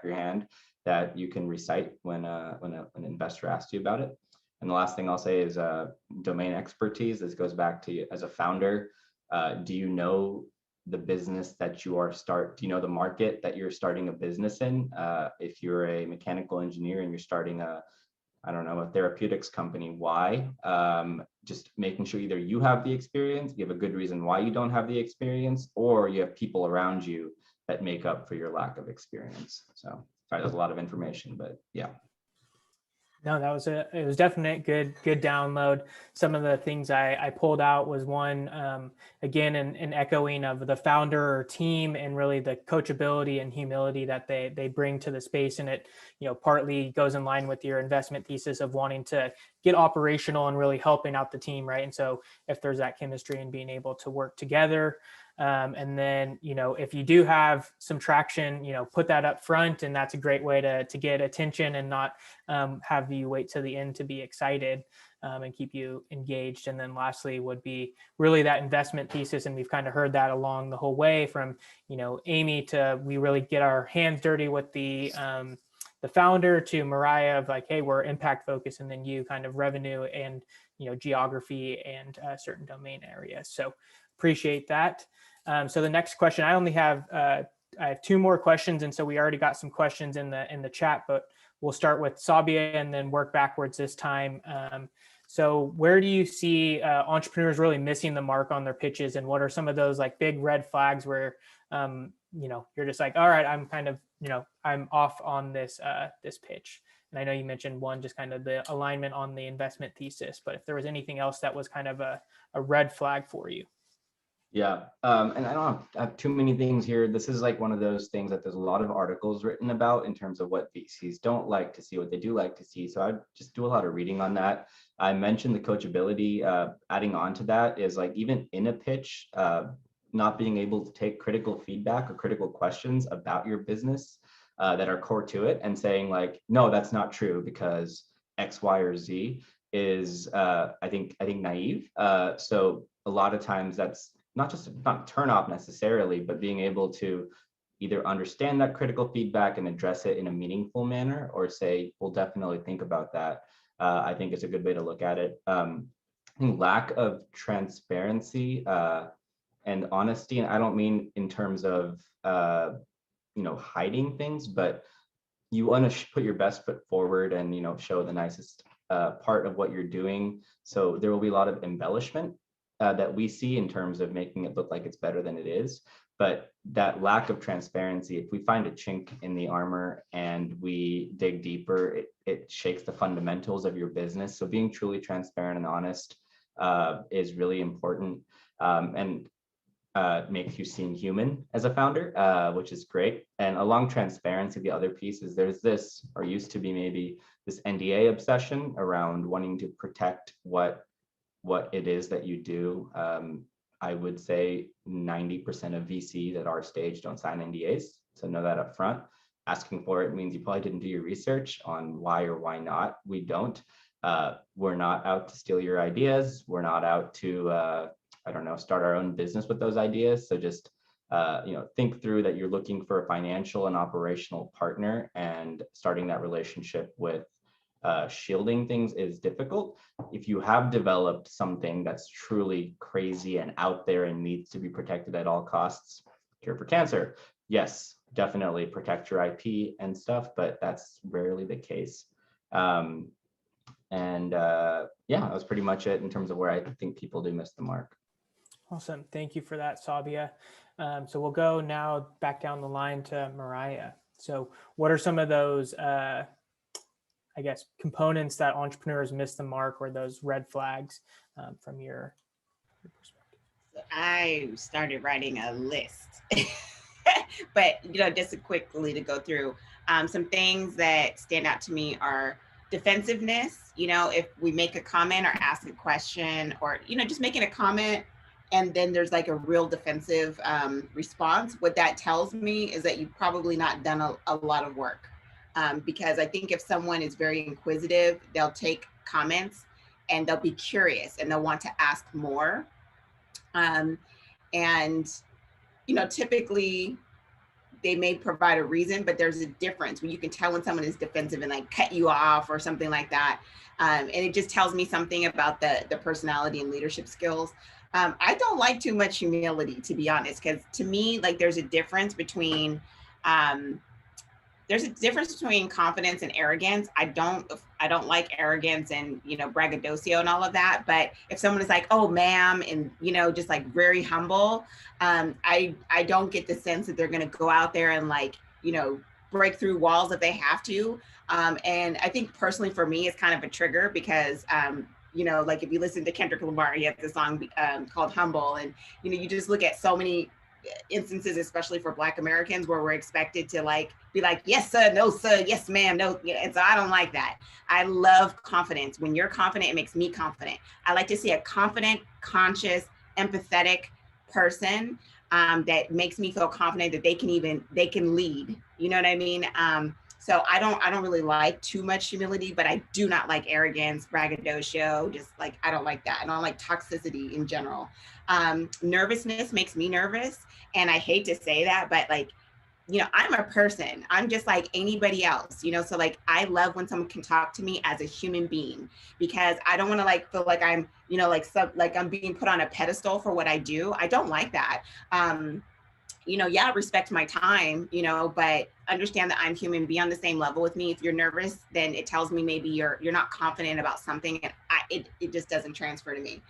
hand that you can recite when an investor asks you about it. And the last thing I'll say is domain expertise. This goes back to you as a founder. Do you know the business that you are do you know the market that you're starting a business in? If you're a mechanical engineer and you're starting a therapeutics company, why? Just making sure either you have the experience, you have a good reason why you don't have the experience, or you have people around you that make up for your lack of experience. So sorry, there's a lot of information, but yeah.
No, it was definitely good download. Some of the things I pulled out was one, again, an echoing of the founder or team, and really the coachability and humility that they bring to the space. And it, partly goes in line with your investment thesis of wanting to get operational and really helping out the team, right? And so if there's that chemistry and being able to work together, and then, if you do have some traction, put that up front, and that's a great way to get attention and not have you wait till the end to be excited, and keep you engaged. And then lastly would be really that investment thesis. And we've kind of heard that along the whole way from, Amy to we really get our hands dirty with the founder, to Mariah of like, hey, we're impact focused, and then you kind of revenue and, geography and certain domain areas. So appreciate that. So the next question, I have 2 more questions. And so we already got some questions in the chat, but we'll start with Sabia and then work backwards this time. So where do you see entrepreneurs really missing the mark on their pitches? And what are some of those like big red flags where, you're just like, all right, I'm kind of, I'm off on this pitch. And I know you mentioned one, just kind of the alignment on the investment thesis, but if there was anything else that was kind of a red flag for you.
Yeah, and I don't have too many things here. This is like one of those things that there's a lot of articles written about in terms of what VCs don't like to see, what they do like to see. So I just do a lot of reading on that. I mentioned the coachability. Adding on to that is like, even in a pitch, not being able to take critical feedback or critical questions about your business that are core to it, and saying like, no, that's not true because X, Y, or Z is, I think naive. So a lot of times that's not turn off necessarily, but being able to either understand that critical feedback and address it in a meaningful manner, or say, we'll definitely think about that. I think it's a good way to look at it. Lack of transparency and honesty, and I don't mean in terms of hiding things, but you want to put your best foot forward and show the nicest part of what you're doing. So there will be a lot of embellishment that we see in terms of making it look like it's better than it is. But that lack of transparency, if we find a chink in the armor and we dig deeper, it shakes the fundamentals of your business. So being truly transparent and honest is really important, and makes you seem human as a founder, which is great. And along transparency, the other piece is there's this, or used to be maybe, this NDA obsession around wanting to protect what it is that you do. I would say 90% of VCs at our stage don't sign NDAs. So know that up front. Asking for it means you probably didn't do your research on why or why not. We don't. We're not out to steal your ideas. We're not out to, I don't know, start our own business with those ideas. So just, think through that you're looking for a financial and operational partner, and starting that relationship with shielding things is difficult. If you have developed something that's truly crazy and out there and needs to be protected at all costs, cure for cancer, yes, definitely protect your IP and stuff, but that's rarely the case. Yeah, that was pretty much it in terms of where I think people do miss the mark.
Awesome. Thank you for that, Sabia. So we'll go now back down the line to Mariah. So what are some of those, components that entrepreneurs miss the mark, or those red flags from your perspective?
I started writing a list, but just quickly to go through some things that stand out to me are defensiveness. If we make a comment or ask a question, or just making a comment and then there's like a real defensive response, what that tells me is that you've probably not done a lot of work. Because I think if someone is very inquisitive, they'll take comments and they'll be curious and they'll want to ask more. Typically they may provide a reason, but there's a difference when you can tell when someone is defensive and like cut you off or something like that. And it just tells me something about the personality and leadership skills. I don't like too much humility, to be honest, because to me, like there's a difference between confidence and arrogance. I don't like arrogance and, braggadocio and all of that. But if someone is like, oh, ma'am, and, just like very humble, I don't get the sense that they're going to go out there and like, break through walls if they have to. And I think personally for me, it's kind of a trigger because, like if you listen to Kendrick Lamar, he has this song called Humble. And, you just look at so many instances, especially for Black Americans, where we're expected to like be like, yes sir, no sir, yes ma'am, no. And so I don't like that. I love confidence. When you're confident, it makes me confident. I like to see a confident, conscious, empathetic person that makes me feel confident that they can lead. You know what I mean? So I don't really like too much humility, but I do not like arrogance, braggadocio, just like, I don't like that. I don't like toxicity in general. Nervousness makes me nervous. And I hate to say that, but like, I'm a person. I'm just like anybody else, so like, I love when someone can talk to me as a human being, because I don't want to like feel like I'm, like I'm being put on a pedestal for what I do. I don't like that. Respect my time, but understand that I'm human, be on the same level with me. If you're nervous, then it tells me maybe you're not confident about something, and it just doesn't transfer to me.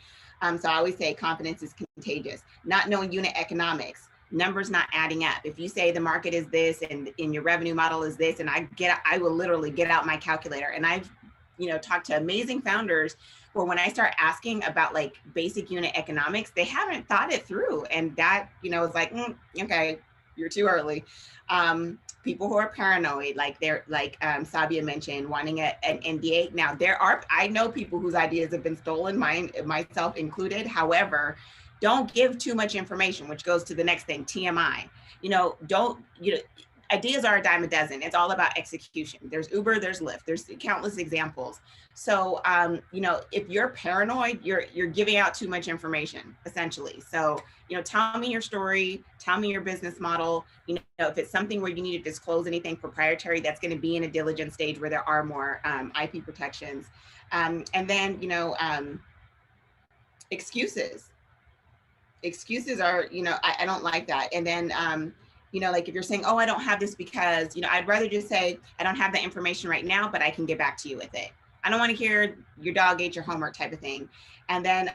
So I always say confidence is contagious. Not knowing unit economics, numbers not adding up. If you say the market is this and in your revenue model is this, and I will literally get out my calculator. And I've, talked to amazing founders where when I start asking about like basic unit economics, they haven't thought it through. And that, is like, okay, you're too early. People who are paranoid, like they're like Sabia mentioned, wanting an NDA. Now I know people whose ideas have been stolen, myself included. However, don't give too much information, which goes to the next thing, TMI. Ideas are a dime a dozen. It's all about execution. There's Uber, there's Lyft, there's countless examples. So, if you're paranoid, you're giving out too much information, essentially. So, tell me your story, tell me your business model. If it's something where you need to disclose anything proprietary, that's going to be in a diligence stage where there are more IP protections. And then, excuses. Excuses are, I don't like that. And then, like if you're saying, oh, I don't have this because, I'd rather just say, I don't have the information right now, but I can get back to you with it. I don't want to hear your dog ate your homework type of thing. And then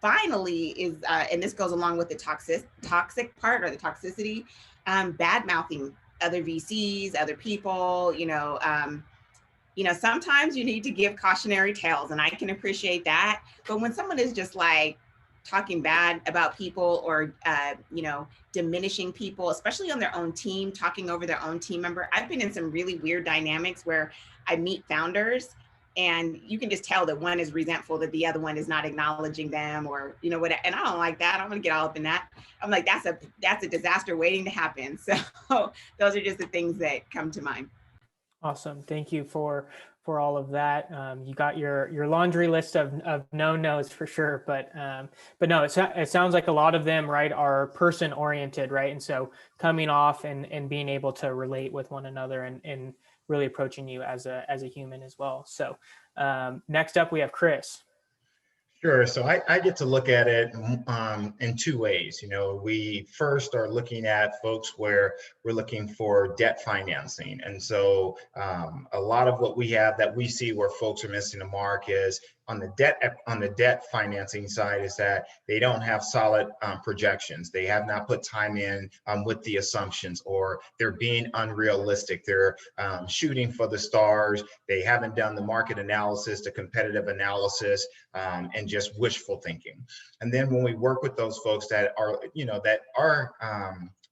finally is, and this goes along with the toxic part or the toxicity, bad mouthing other VCs, other people, sometimes you need to give cautionary tales, and I can appreciate that. But when someone is just like talking bad about people or, diminishing people, especially on their own team, talking over their own team member, I've been in some really weird dynamics where I meet founders and you can just tell that one is resentful that the other one is not acknowledging them, or, what, and I don't like that. I don't want to get all up in that. I'm like, that's a disaster waiting to happen. So those are just the things that come to mind.
Awesome. Thank you for all of that. You got your laundry list of no-nos for sure, but no, it sounds like a lot of them, right, are person oriented, right? And so coming off and being able to relate with one another and really approaching you as a human as well. So next up we have Chris.
Sure. So I get to look at it in two ways. We first are looking at folks where we're looking for debt financing. And so a lot of what we have that we see where folks are missing the mark is on the debt financing side is that they don't have solid projections. They have not put time in with the assumptions, or they're being unrealistic. They're shooting for the stars. They haven't done the market analysis, the competitive analysis, and just wishful thinking. And then when we work with those folks that are,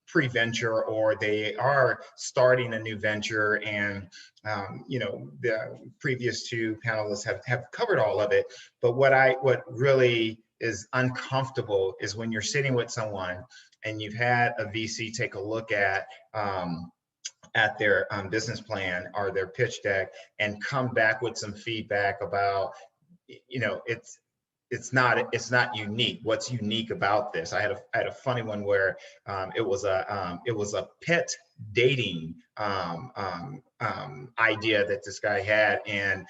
pre-venture, or they are starting a new venture, and the previous two panelists have covered all of it. But what really is uncomfortable is when you're sitting with someone and you've had a VC take a look at their business plan or their pitch deck and come back with some feedback about, it's not unique. What's unique about this? I had a funny one where it was a pet dating idea that this guy had, and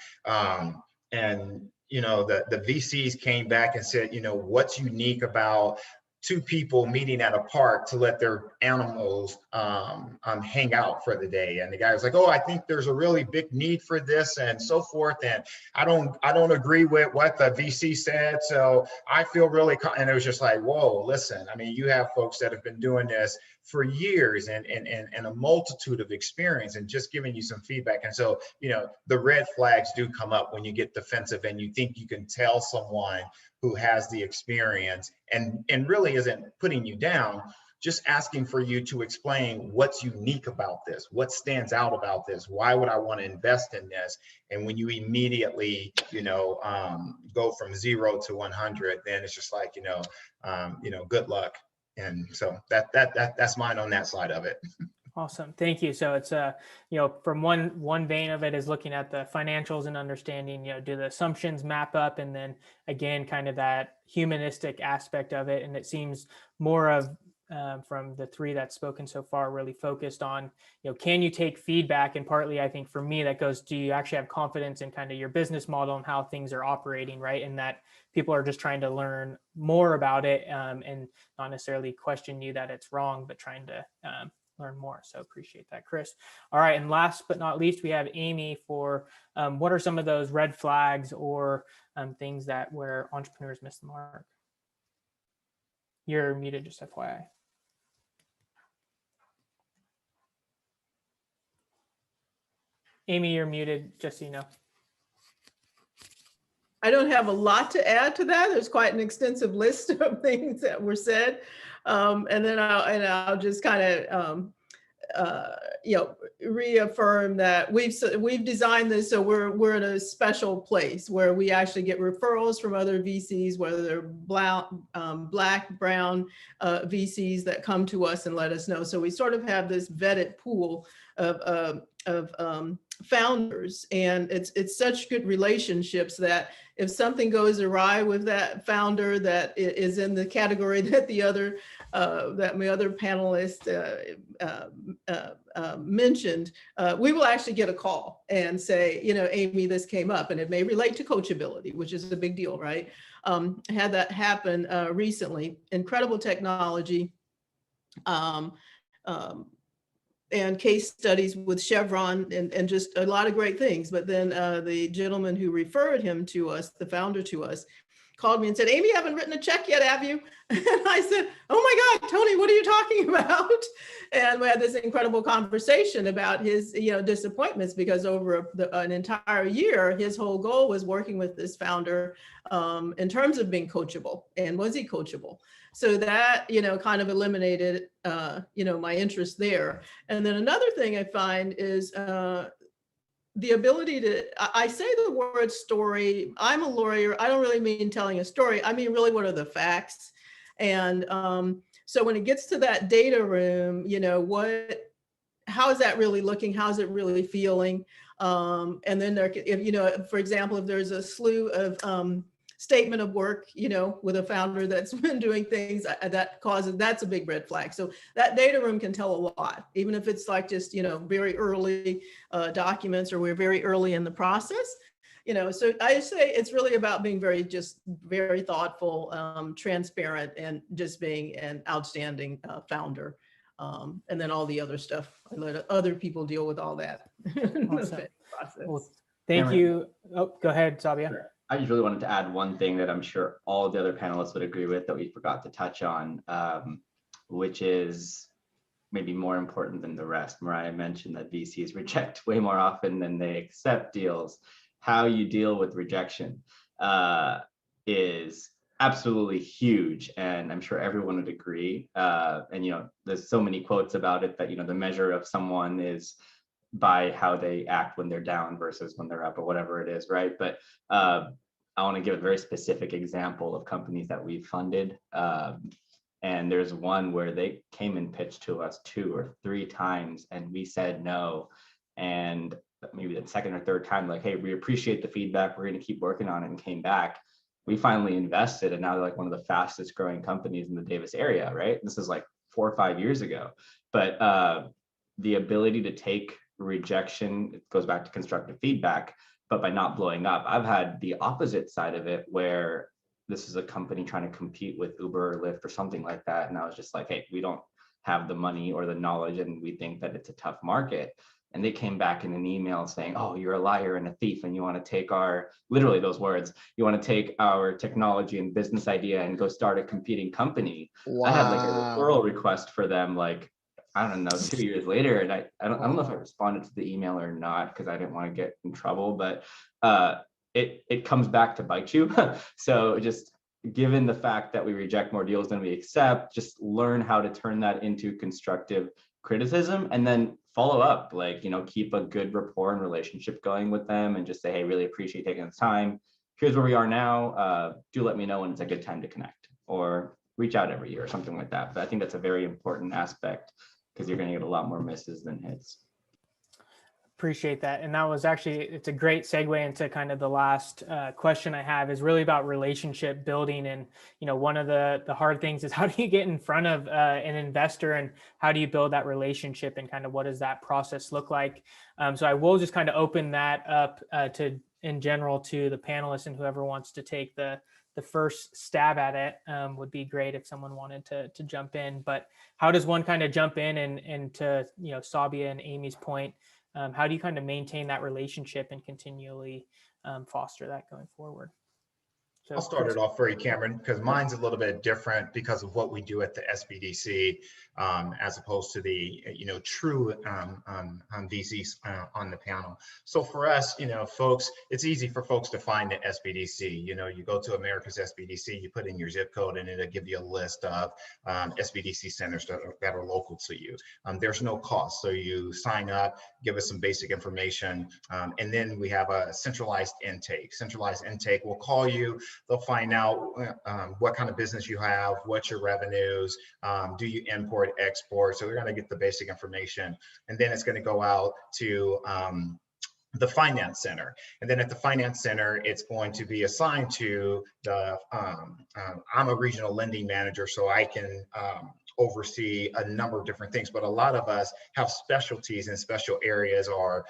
the VCs came back and said, what's unique about two people meeting at a park to let their animals hang out for the day? And the guy was like, oh, I think there's a really big need for this and so forth. And I don't agree with what the VC said. So I feel really, and it was just like, whoa, listen, I mean, you have folks that have been doing this for years and a multitude of experience and just giving you some feedback. And so, the red flags do come up when you get defensive and you think you can tell someone who has the experience and really isn't putting you down, just asking for you to explain what's unique about this, what stands out about this, why would I want to invest in this? And when you immediately, go from 0 to 100, then it's just like, good luck. And so that's mine on that side of it.
Awesome. Thank you. So it's, from one vein of it is looking at the financials and understanding, do the assumptions map up? And then again, kind of that humanistic aspect of it. And it seems more of, from the three that's spoken so far, really focused on, can you take feedback? And partly, I think for me, that goes, do you actually have confidence in kind of your business model and how things are operating, right? And that people are just trying to learn more about it and not necessarily question you that it's wrong, but trying to learn more. So appreciate that, Chris. All right. And last but not least, we have Amy for what are some of those red flags or things where entrepreneurs miss the mark? You're muted, just FYI. Amy, you're muted, just so you know.
I don't have a lot to add to that. There's quite an extensive list of things that were said. And then I'll just kind of, reaffirm that we've designed this so we're in a special place where we actually get referrals from other VCs, whether they're black, brown VCs that come to us and let us know. So we sort of have this vetted pool of founders, and it's such good relationships that if something goes awry with that founder that is in the category that that my other panelist mentioned, we will actually get a call and say, Amy, this came up, and it may relate to coachability, which is a big deal, right? I had that happen recently. Incredible technology. And case studies with Chevron and just a lot of great things. But then the gentleman who referred him to us, the founder to us, called me and said, Amy, you haven't written a check yet, have you? And I said, oh my God, Tony, what are you talking about? And we had this incredible conversation about his, disappointments, because over an entire year, his whole goal was working with this founder in terms of being coachable. And was he coachable? So that, kind of eliminated, my interest there. And then another thing I find is the ability to, I say the word story, I'm a lawyer, I don't really mean telling a story, I mean really what are the facts. And so when it gets to that data room, how is that really looking? How's it really feeling? And then there, if, for example, if there's a slew of statement of work, with a founder that's been doing things that's a big red flag. So that data room can tell a lot, even if it's like just, very early documents, or we're very early in the process. So I say it's really about being very thoughtful, transparent, and just being an outstanding founder. And then all the other stuff, I let other people deal with all that.
Awesome. Well, thank you. Oh, go ahead, Sabia.
Sure. I just really wanted to add one thing that I'm sure all the other panelists would agree with that we forgot to touch on, which is maybe more important than the rest. Mariah mentioned that VCs reject way more often than they accept deals. How you deal with rejection is absolutely huge, and I'm sure everyone would agree. And there's so many quotes about it that the measure of someone is by how they act when they're down versus when they're up, or whatever it is, right? But I want to give a very specific example of companies that we've funded. And there's one where they came and pitched to us 2 or 3 times, and we said no. And maybe the second or third time, like, hey, we appreciate the feedback, we're going to keep working on it, and came back. We finally invested, and now they're like one of the fastest growing companies in the Davis area, right? This is like 4 or 5 years ago. But the ability to take rejection, it goes back to constructive feedback, but by not blowing up. I've had the opposite side of it, where this is a company trying to compete with Uber or Lyft or something like that. And I was just like, hey, we don't have the money or the knowledge, and we think that it's a tough market. And they came back in an email saying, oh, you're a liar and a thief, and you want to take our, literally those words, you want to take our technology and business idea and go start a competing company. Wow. I had like a referral request for them, like, I don't know, 2 years later. And I don't know if I responded to the email or not, because I didn't want to get in trouble, but it comes back to bite you. So just given the fact that we reject more deals than we accept, just learn how to turn that into constructive criticism, and then follow up, like, keep a good rapport and relationship going with them, and just say, hey, really appreciate taking the time. Here's where we are now. Do let me know when it's a good time to connect, or reach out every year or something like that. But I think that's a very important aspect, because you're going to get a lot more misses than hits.
Appreciate that. And that was actually, it's a great segue into kind of the last question I have, is really about relationship building. And, one of the hard things is, how do you get in front of an investor, and how do you build that relationship, and kind of what does that process look like? So I will just kind of open that up in general to the panelists, and whoever wants to take the first stab at it would be great if someone wanted to jump in. But how does one kind of jump in, and to, Sabia and Amy's point, how do you kind of maintain that relationship and continually foster that going forward? So,
I'll start it off for you, Cameron, because mine's a little bit different because of what we do at the SBDC, as opposed to the true VCs on the panel. So for us, folks, it's easy for folks to find the SBDC. You go to America's SBDC, you put in your zip code, and it'll give you a list of SBDC centers that are local to you. There's no cost, so you sign up, give us some basic information, and then we have a centralized intake. Centralized intake will call you. They'll find out what kind of business you have, what's your revenues, do you import, export? So they're going to get the basic information, and then it's going to go out to the finance center. And then at the finance center, it's going to be assigned to the, I'm a regional lending manager, so I can oversee a number of different things, but a lot of us have specialties, and special areas are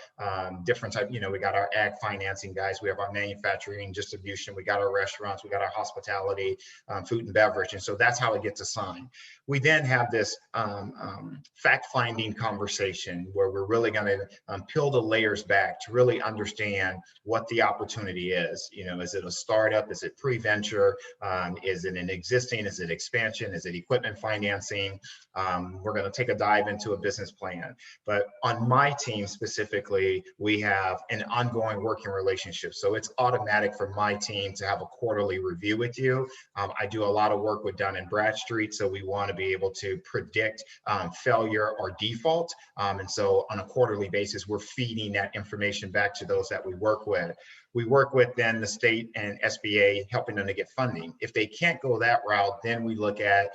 different type. We got our ag financing guys, we have our manufacturing distribution, we got our restaurants, we got our hospitality, food and beverage. And so that's how it gets assigned. We then have this fact-finding conversation where we're really going to peel the layers back to really understand what the opportunity is. Is it a startup? Is it pre-venture? Is it an existing? Is it expansion? Is it equipment financing? We're going to take a dive into a business plan. But on my team specifically, we have an ongoing working relationship. So it's automatic for my team to have a quarterly review with you. I do a lot of work with Dun & Bradstreet, so we want to be able to predict failure or default. And so on a quarterly basis, we're feeding that information back to those that we work with. We work with then the state and SBA, helping them to get funding. If they can't go that route, then we look at,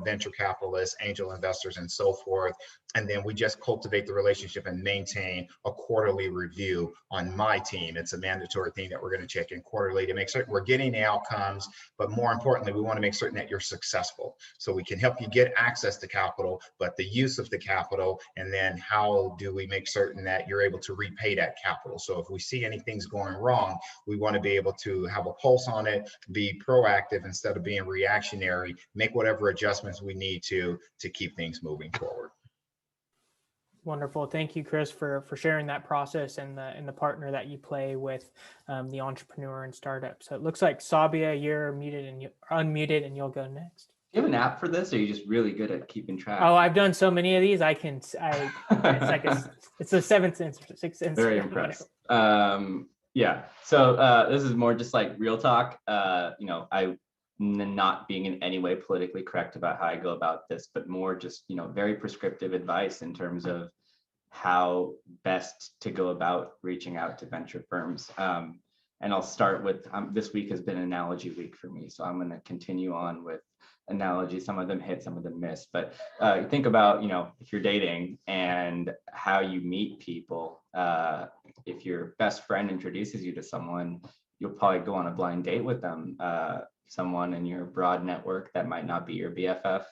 venture capitalists, angel investors, and so forth. And then we just cultivate the relationship and maintain a quarterly review on my team. It's a mandatory thing that we're going to check in quarterly to make certain we're getting the outcomes, but more importantly, we want to make certain that you're successful. So we can help you get access to capital, but the use of the capital, and then how do we make certain that you're able to repay that capital? So if we see anything's going wrong, we want to be able to have a pulse on it, be proactive instead of being reactionary, make whatever adjustments we need to keep things moving forward.
Wonderful. Thank you, Chris, for sharing that process and the partner that you play with the entrepreneur and startup. So it looks like Sabia, you're unmuted and you'll go next.
Do you have an app for this, or are you just really good at keeping track?
Oh, I've done so many of these. It's like it's the sixth sense.
Very impressed. Yeah. So this is more just like real talk. I not being in any way politically correct about how I go about this, but more just, very prescriptive advice in terms of how best to go about reaching out to venture firms. And I'll start with, this week has been analogy week for me. So I'm going to continue on with analogies. Some of them hit, some of them miss, but think about, if you're dating and how you meet people. If your best friend introduces you to someone, you'll probably go on a blind date with them. Someone in your broad network that might not be your BFF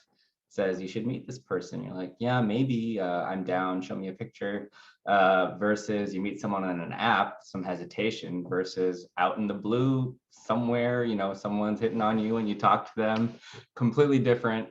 says you should meet this person. You're like, yeah, maybe, I'm down, show me a picture. Versus you meet someone on an app, some hesitation, versus out in the blue somewhere, someone's hitting on you and you talk to them. Completely different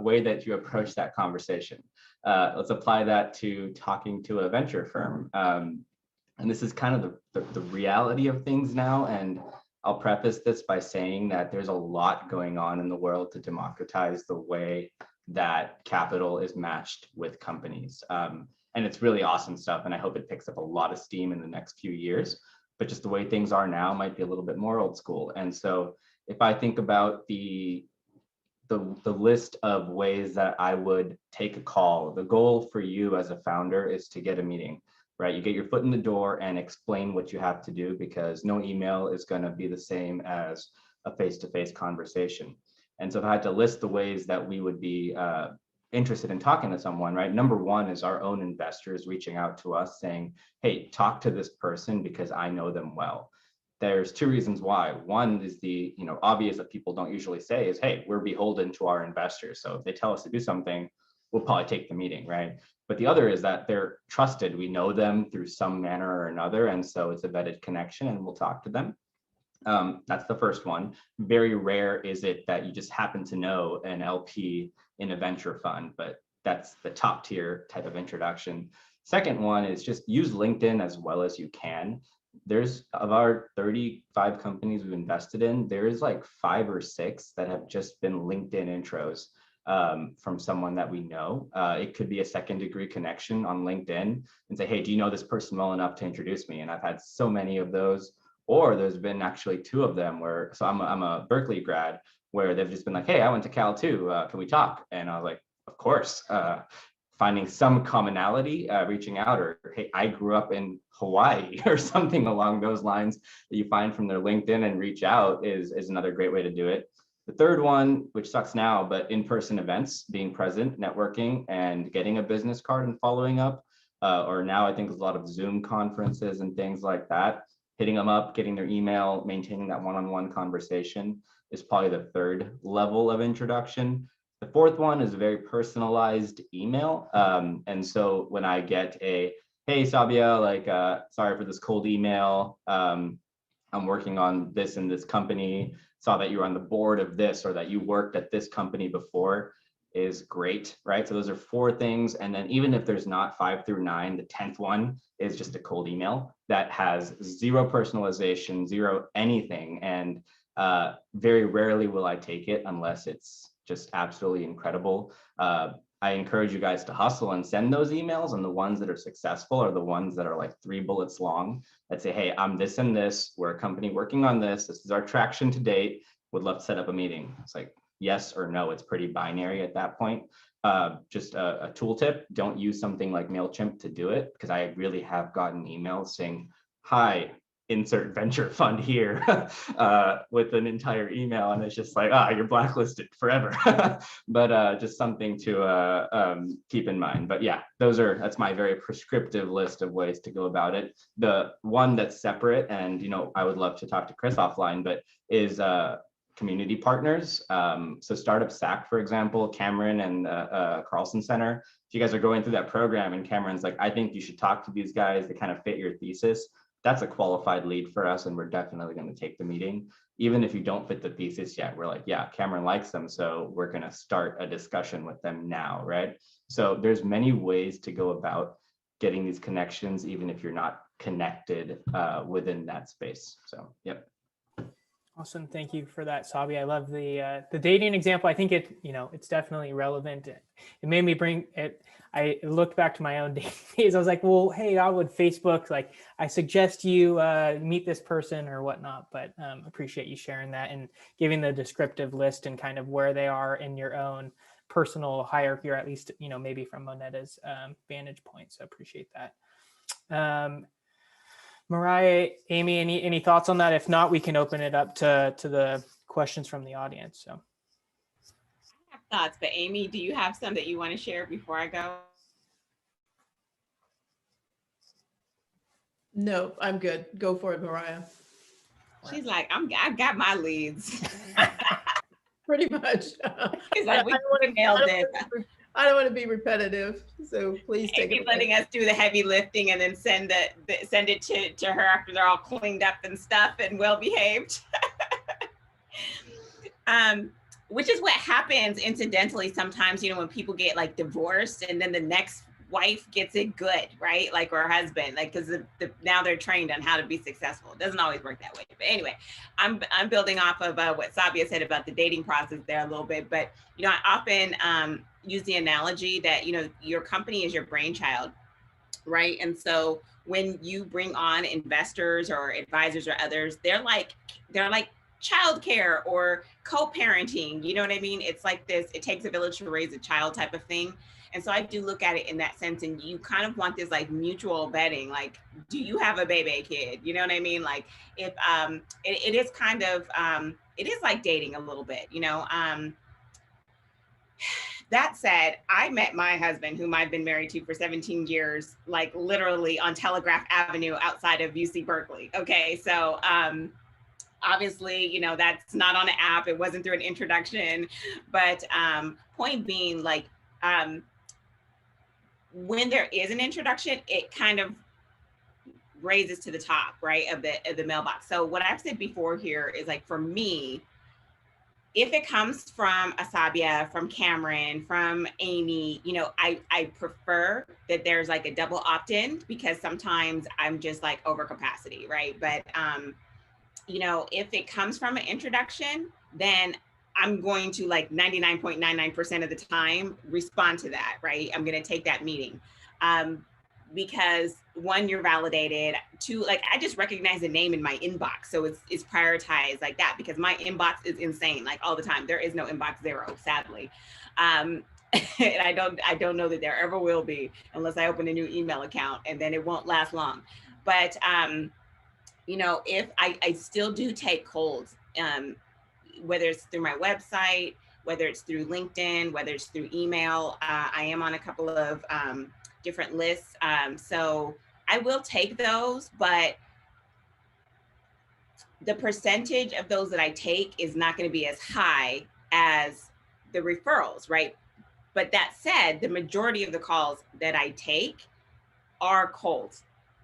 way that you approach that conversation. Let's apply that to talking to a venture firm. And this is kind of the reality of things now. And I'll preface this by saying that there's a lot going on in the world to democratize the way that capital is matched with companies. And it's really awesome stuff. And I hope it picks up a lot of steam in the next few years. But just the way things are now might be a little bit more old school. And so if I think about the list of ways that I would take a call, the goal for you as a founder is to get a meeting. Right, you get your foot in the door and explain what you have to do, because no email is going to be the same as a face-to-face conversation. And so if I had to list the ways that we would be interested in talking to someone, right? Number one is our own investors reaching out to us saying, hey, talk to this person because I know them well. There's two reasons why. One is the obvious that people don't usually say is, hey, we're beholden to our investors. So if they tell us to do something, we'll probably take the meeting, right? But the other is that they're trusted. We know them through some manner or another. And so it's a vetted connection and we'll talk to them. That's the first one. Very rare is it that you just happen to know an LP in a venture fund, but that's the top tier type of introduction. Second one is just use LinkedIn as well as you can. There's, of our 35 companies we've invested in, there's like 5 or 6 that have just been LinkedIn intros. From someone that we know. It could be a second degree connection on LinkedIn and say, hey, do you know this person well enough to introduce me? And I've had so many of those, or there's been actually 2 of them where, so I'm a Berkeley grad, where they've just been like, hey, I went to Cal too, can we talk? And I was like, of course. Finding some commonality, reaching out, or hey, I grew up in Hawaii or something along those lines that you find from their LinkedIn and reach out is another great way to do it. The third one, which sucks now, but in-person events, being present, networking, and getting a business card and following up. Or now I think there's a lot of Zoom conferences and things like that. Hitting them up, getting their email, maintaining that one-on-one conversation is probably the third level of introduction. The fourth one is a very personalized email. And so when I get a, hey, Sabia, like, sorry for this cold email. I'm working on this in this company, saw that you were on the board of this, or that you worked at this company before, is great, right? So those are 4 things. And then even if there's not 5 through 9, the 10th one is just a cold email that has 0 personalization, 0 anything. And very rarely will I take it unless it's just absolutely incredible. I encourage you guys to hustle and send those emails, and the ones that are successful are the ones that are like 3 bullets long that say, hey, I'm this and this, we're a company working on this. This is our traction to date. Would love to set up a meeting. It's like, yes or no, it's pretty binary at that point. Just a tool tip, don't use something like MailChimp to do it, because I really have gotten emails saying, hi, insert venture fund here, with an entire email, and it's just like, you're blacklisted forever. But just something to keep in mind. But yeah, that's my very prescriptive list of ways to go about it. The one that's separate, and I would love to talk to Chris offline, but is community partners. So Startup Sack, for example, Cameron and Carlson Center. If you guys are going through that program and Cameron's like, I think you should talk to these guys, they kind of fit your thesis, that's a qualified lead for us, and we're definitely going to take the meeting. Even if you don't fit the thesis yet, we're like, yeah, Cameron likes them, so we're going to start a discussion with them now, right? So there's many ways to go about getting these connections, even if you're not connected within that space. So, yep.
Awesome. Thank you for that, Sabi. I love the dating example. I think it's definitely relevant. It made me bring it. I looked back to my own days. I was like, well, hey, I would Facebook, like, I suggest you meet this person or whatnot, but appreciate you sharing that and giving the descriptive list and kind of where they are in your own personal hierarchy, or at least, maybe from Monetta's vantage point. So appreciate that. Mariah, Amy, any thoughts on that? If not, we can open it up to the questions from the audience. So
I have thoughts, but Amy, do you have some that you want to share before I go?
No, I'm good. Go for it, Mariah.
She's like, I've got my leads.
Pretty much.
She's like, we would have nailed it.
I don't want to be repetitive, so please take it.
Letting us do the heavy lifting and then send it to her after they're all cleaned up and stuff and well behaved. Which is what happens incidentally sometimes, when people get like divorced and then the next wife gets it good, right? Like, or husband, like, because now they're trained on how to be successful. It doesn't always work that way. But anyway, I'm building off of what Sabia said about the dating process there a little bit. But, I often use the analogy that, your company is your brainchild, right? And so when you bring on investors or advisors or others, they're like childcare or co-parenting, you know what I mean? It's like this, it takes a village to raise a child type of thing. And so I do look at it in that sense, and you kind of want this like mutual vetting, like, do you have a baby kid? You know what I mean? Like, if it is kind of, it is like dating a little bit, That said, I met my husband, whom I've been married to for 17 years, like literally on Telegraph Avenue outside of UC Berkeley. Okay, so obviously, that's not on an app. It wasn't through an introduction, but point being, like, when there is an introduction, it kind of raises to the top, right, of the mailbox. So what I've said before here is, like, for me, if it comes from Sabia, from Cameron, from Amy, I prefer that there's like a double opt-in, because sometimes I'm just like over capacity, right? But if it comes from an introduction, then I'm going to, like, 99.99% of the time respond to that, right? I'm going to take that meeting. Because 1, you're validated. 2, like, I just recognize the name in my inbox. So it's prioritized like that, because my inbox is insane, like, all the time. There is no inbox zero, sadly. And I don't know that there ever will be, unless I open a new email account, and then it won't last long. But, if I still do take colds, whether it's through my website, whether it's through LinkedIn, whether it's through email. I am on a couple of different lists. So I will take those, but the percentage of those that I take is not going to be as high as the referrals, right? But that said, the majority of the calls that I take are cold,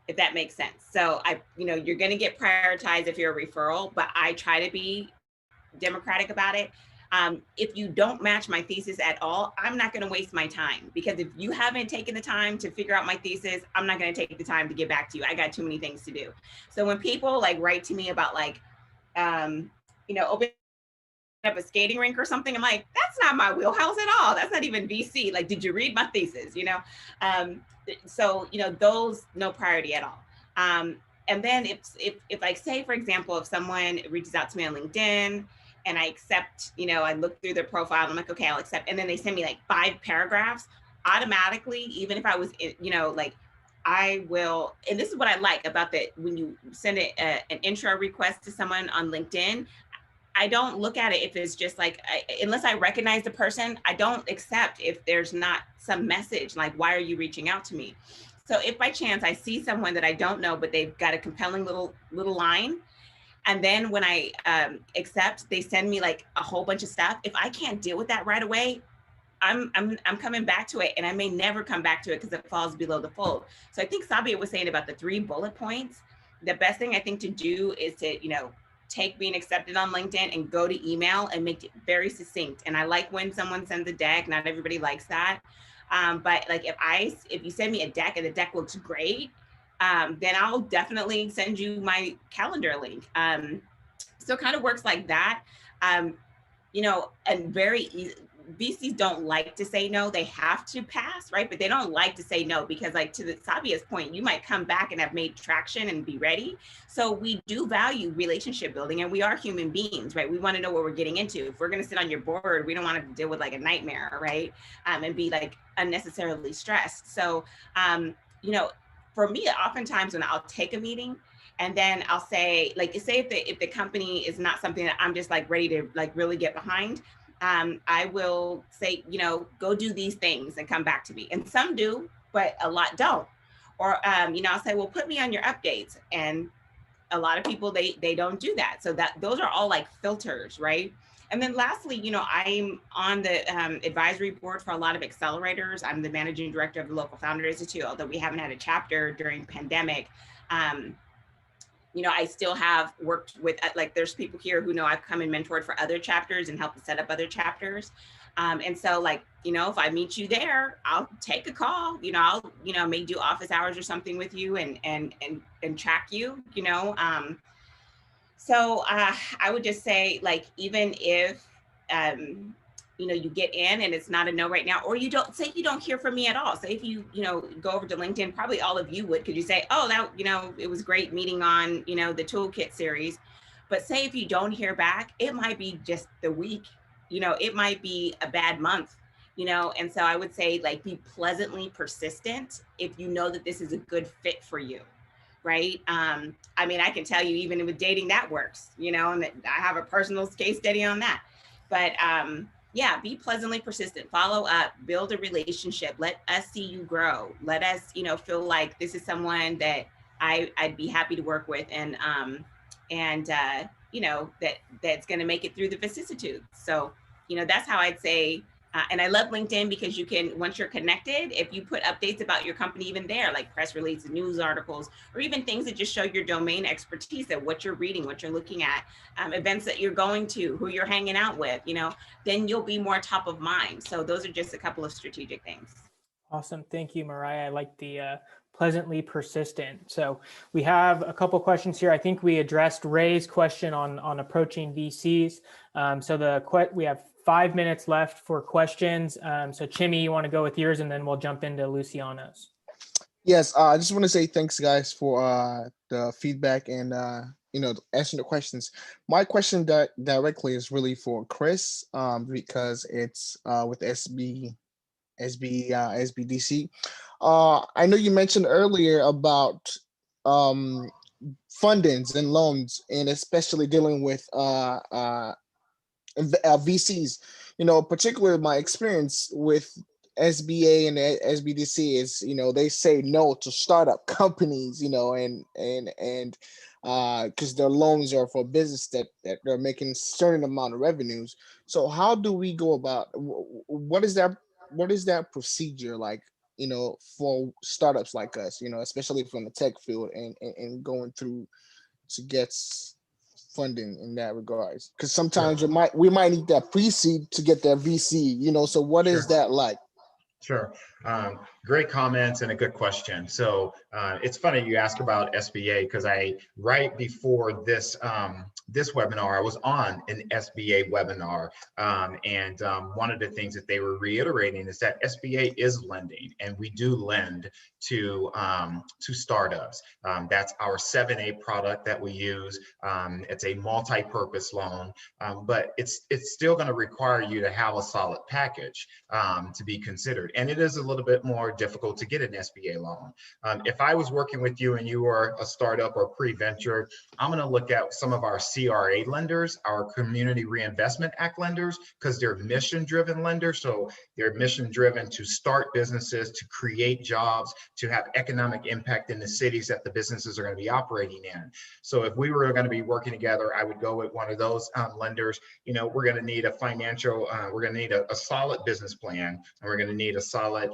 if that makes sense. So you're going to get prioritized if you're a referral, but I try to be democratic about it. If you don't match my thesis at all, I'm not going to waste my time, because if you haven't taken the time to figure out my thesis, I'm not going to take the time to get back to you. I got too many things to do. So when people like write to me about like, open up a skating rink or something, I'm like, that's not my wheelhouse at all. That's not even VC. Like, did you read my thesis? So those, no priority at all. And then if like, say for example, if someone reaches out to me on LinkedIn and I accept, I look through their profile and I'm like, okay, I'll accept. And then they send me like 5 paragraphs automatically, even if I was, I will, and this is what I like about that, when you send an intro request to someone on LinkedIn, I don't look at it if it's just like, unless I recognize the person, I don't accept if there's not some message like, why are you reaching out to me? So if by chance I see someone that I don't know, but they've got a compelling little line, and then when I accept, they send me like a whole bunch of stuff. If I can't deal with that right away, I'm coming back to it, and I may never come back to it because it falls below the fold. So I think Sabia was saying about the 3 bullet points. The best thing I think to do is to, take being accepted on LinkedIn and go to email and make it very succinct. And I like when someone sends a deck. Not everybody likes that. But like if you send me a deck and the deck looks great, then I'll definitely send you my calendar link. So it kind of works like that. And very easy. VCs don't like to say no, they have to pass, right? But they don't like to say no, because like to the Sabia's point, you might come back and have made traction and be ready. So we do value relationship building, and we are human beings, right? We want to know what we're getting into. If we're going to sit on your board, we don't want to deal with like a nightmare, right? And be like unnecessarily stressed. So, for me, oftentimes when I'll take a meeting, and then I'll say, like, say if the company is not something that I'm just like ready to like really get behind, I will say, go do these things and come back to me. And some do, but a lot don't. Or, I'll say, well, put me on your updates. And a lot of people, they don't do that. So those are all like filters, right? And then lastly, I'm on the advisory board for a lot of accelerators. I'm the managing director of the Local Founder Institute, although we haven't had a chapter during pandemic. I still have worked with, like, there's people here who know I've come and mentored for other chapters and helped to set up other chapters. And so like, if I meet you there, I'll take a call, I'll, may do office hours or something with you and track you, So I would just say, like, even if, you get in and it's not a no right now, or you don't hear from me at all. So if you, go over to LinkedIn, probably all of you would, because you say, oh, that, it was great meeting on, the toolkit series. But say if you don't hear back, it might be just the week, it might be a bad month, and so I would say, like, be pleasantly persistent if you know that this is a good fit for you. Right. I can tell you, even with dating, that works, and I have a personal case study on that. But yeah, be pleasantly persistent, follow up, build a relationship, let us see you grow. Let us, feel like this is someone that I'd be happy to work with, and that's going to make it through the vicissitudes. So, that's how I'd say. And I love LinkedIn because you can, once you're connected, if you put updates about your company even there, like press releases, news articles, or even things that just show your domain expertise of what you're reading, what you're looking at, events that you're going to, who you're hanging out with, then you'll be more top of mind. So those are just a couple of strategic things.
Awesome. Thank you, Mariah. I like the pleasantly persistent. So we have a couple questions here. I think we addressed Ray's question on approaching VCs. So we have 5 minutes left for questions. So Chimmy, you want to go with yours, and then we'll jump into Luciano's.
Yes, I just want to say thanks, guys, for the feedback and answering the questions. My question directly is really for Chris, because it's with SBDC. I know you mentioned earlier about fundings and loans, and especially dealing with VCs. Particularly my experience with SBA and SBDC is, they say no to startup companies, and because their loans are for business that they're making certain amount of revenues. So how do we go about what is that procedure like, for startups like us, especially from the tech field and going through to get funding in that regards? Because sometimes we might need that pre-seed to get that VC, so what is that like?
Sure. Great comments and a good question. So it's funny you ask about SBA, because right before this this webinar, I was on an SBA webinar, and one of the things that they were reiterating is that SBA is lending, and we do lend to startups. That's our 7A product that we use. It's a multi-purpose loan, but it's still going to require you to have a solid package to be considered. And it is a little bit more difficult to get an SBA loan. If I was working with you and you were a startup or pre-venture, I'm going to look at some of our CRA lenders, our Community Reinvestment Act lenders, because they're mission-driven lenders. So they're mission-driven to start businesses, to create jobs, to have economic impact in the cities that the businesses are going to be operating in. So if we were going to be working together, I would go with one of those lenders. We're going to need a financial, we're going to need a solid business plan, and we're going to need a solid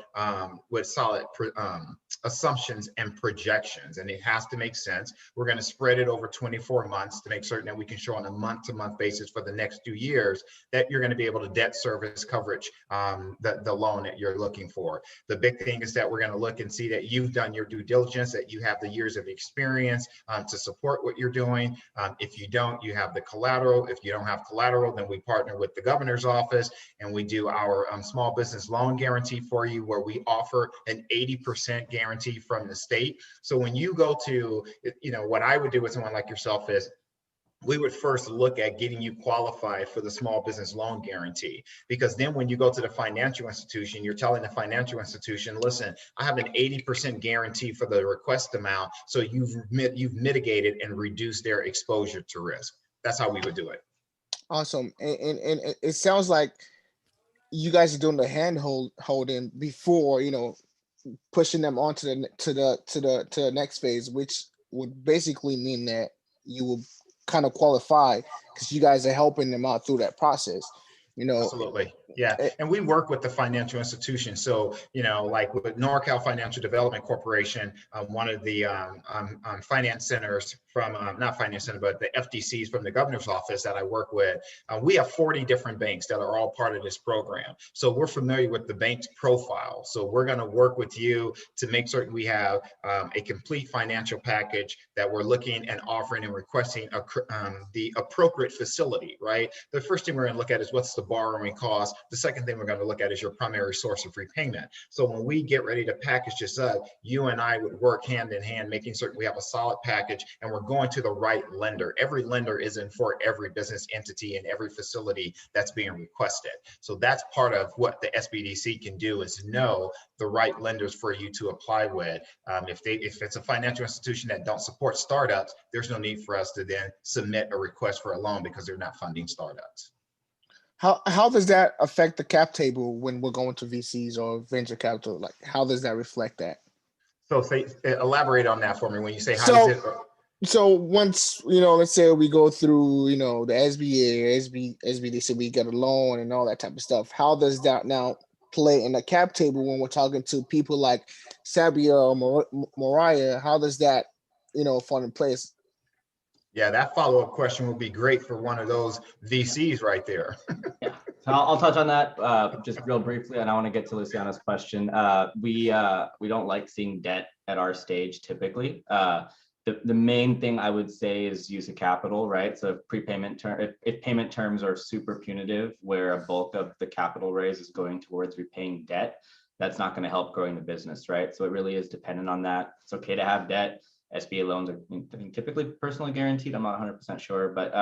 assumptions and projections, and it has to make sense. We're going to spread it over 24 months to make certain that we can show on a month-to-month basis for the next 2 years that you're going to be able to debt service coverage the loan that you're looking for. The big thing is that we're going to look and see that you've done your due diligence, that you have the years of experience to support what you're doing. If you don't, you have the collateral. If you don't have collateral, then we partner with the governor's office and we do our small business loan guarantee for you, where we offer an 80% guarantee from the state. So when you go to, what I would do with someone like yourself is, we would first look at getting you qualified for the small business loan guarantee, because then when you go to the financial institution, you're telling the financial institution, listen, I have an 80% guarantee for the request amount. So you've mitigated and reduced their exposure to risk. That's how we would do it.
Awesome. And it sounds like you guys are doing the hand holding before, pushing them on to the next phase, which would basically mean that you will kind of qualify because you guys are helping them out through that process.
Absolutely. Yeah. And we work with the financial institution. So, like with NorCal Financial Development Corporation, one of the finance centers from, not finance center, but the FDCs from the governor's office that I work with, we have 40 different banks that are all part of this program. So we're familiar with the bank's profile. So we're going to work with you to make certain we have a complete financial package that we're looking and offering and requesting the appropriate facility, right? The first thing we're going to look at is what's the borrowing cost. The second thing we're going to look at is your primary source of repayment. So when we get ready to package this up, you and I would work hand in hand, making certain we have a solid package and we're going to the right lender. Every lender isn't for every business entity and every facility that's being requested. So that's part of what the SBDC can do, is know the right lenders for you to apply with. If it's a financial institution that don't support startups, there's no need for us to then submit a request for a loan because they're not funding startups.
How does that affect the cap table when we're going to VCs or venture capital? Like, how does that reflect that?
So elaborate on that for me when you say how does it.
So once, let's say we go through, the SBA, SBDC, we get a loan and all that type of stuff. How does that now play in the cap table when we're talking to people like Sabia or Mariah? How does that, fall in place?
Yeah, that follow-up question would be great for one of those VCs right there.
Yeah, so I'll touch on that just real briefly, and I want to get to Luciano's question. We don't like seeing debt at our stage typically. The main thing I would say is use of capital, right? So if payment terms are super punitive, where a bulk of the capital raise is going towards repaying debt, that's not going to help growing the business, right? So it really is dependent on that. It's okay to have debt. SBA loans are, I think, typically personally guaranteed. I'm not 100% sure, but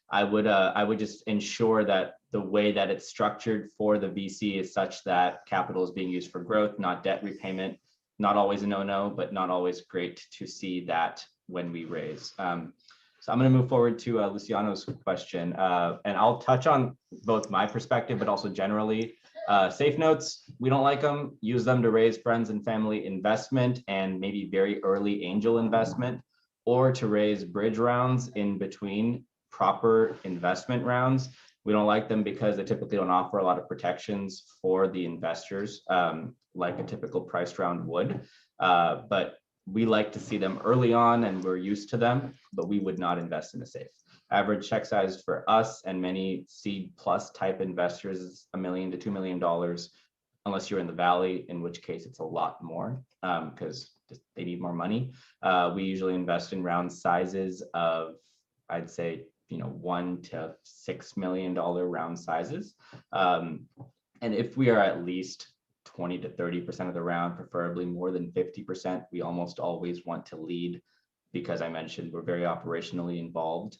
I would just ensure that the way that it's structured for the VC is such that capital is being used for growth, not debt repayment. Not always a no-no, but not always great to see that when we raise. So I'm going to move forward to Luciano's question, and I'll touch on both my perspective, but also generally. Safe notes, we don't like them. Use them to raise friends and family investment and maybe very early angel investment. or to raise bridge rounds in between proper investment rounds. We don't like them because they typically don't offer a lot of protections for the investors, like a typical priced round would. But we like to see them early on, and we're used to them, but we would not invest in a SAFE. Average check size for us and many seed plus type investors is $1 million to $2 million, unless you're in the Valley, in which case it's a lot more because they need more money. We usually invest in round sizes of, I'd say, $1 to $6 million round sizes. And if we are at least 20 to 30% of the round, preferably more than 50%, we almost always want to lead, because I mentioned we're very operationally involved.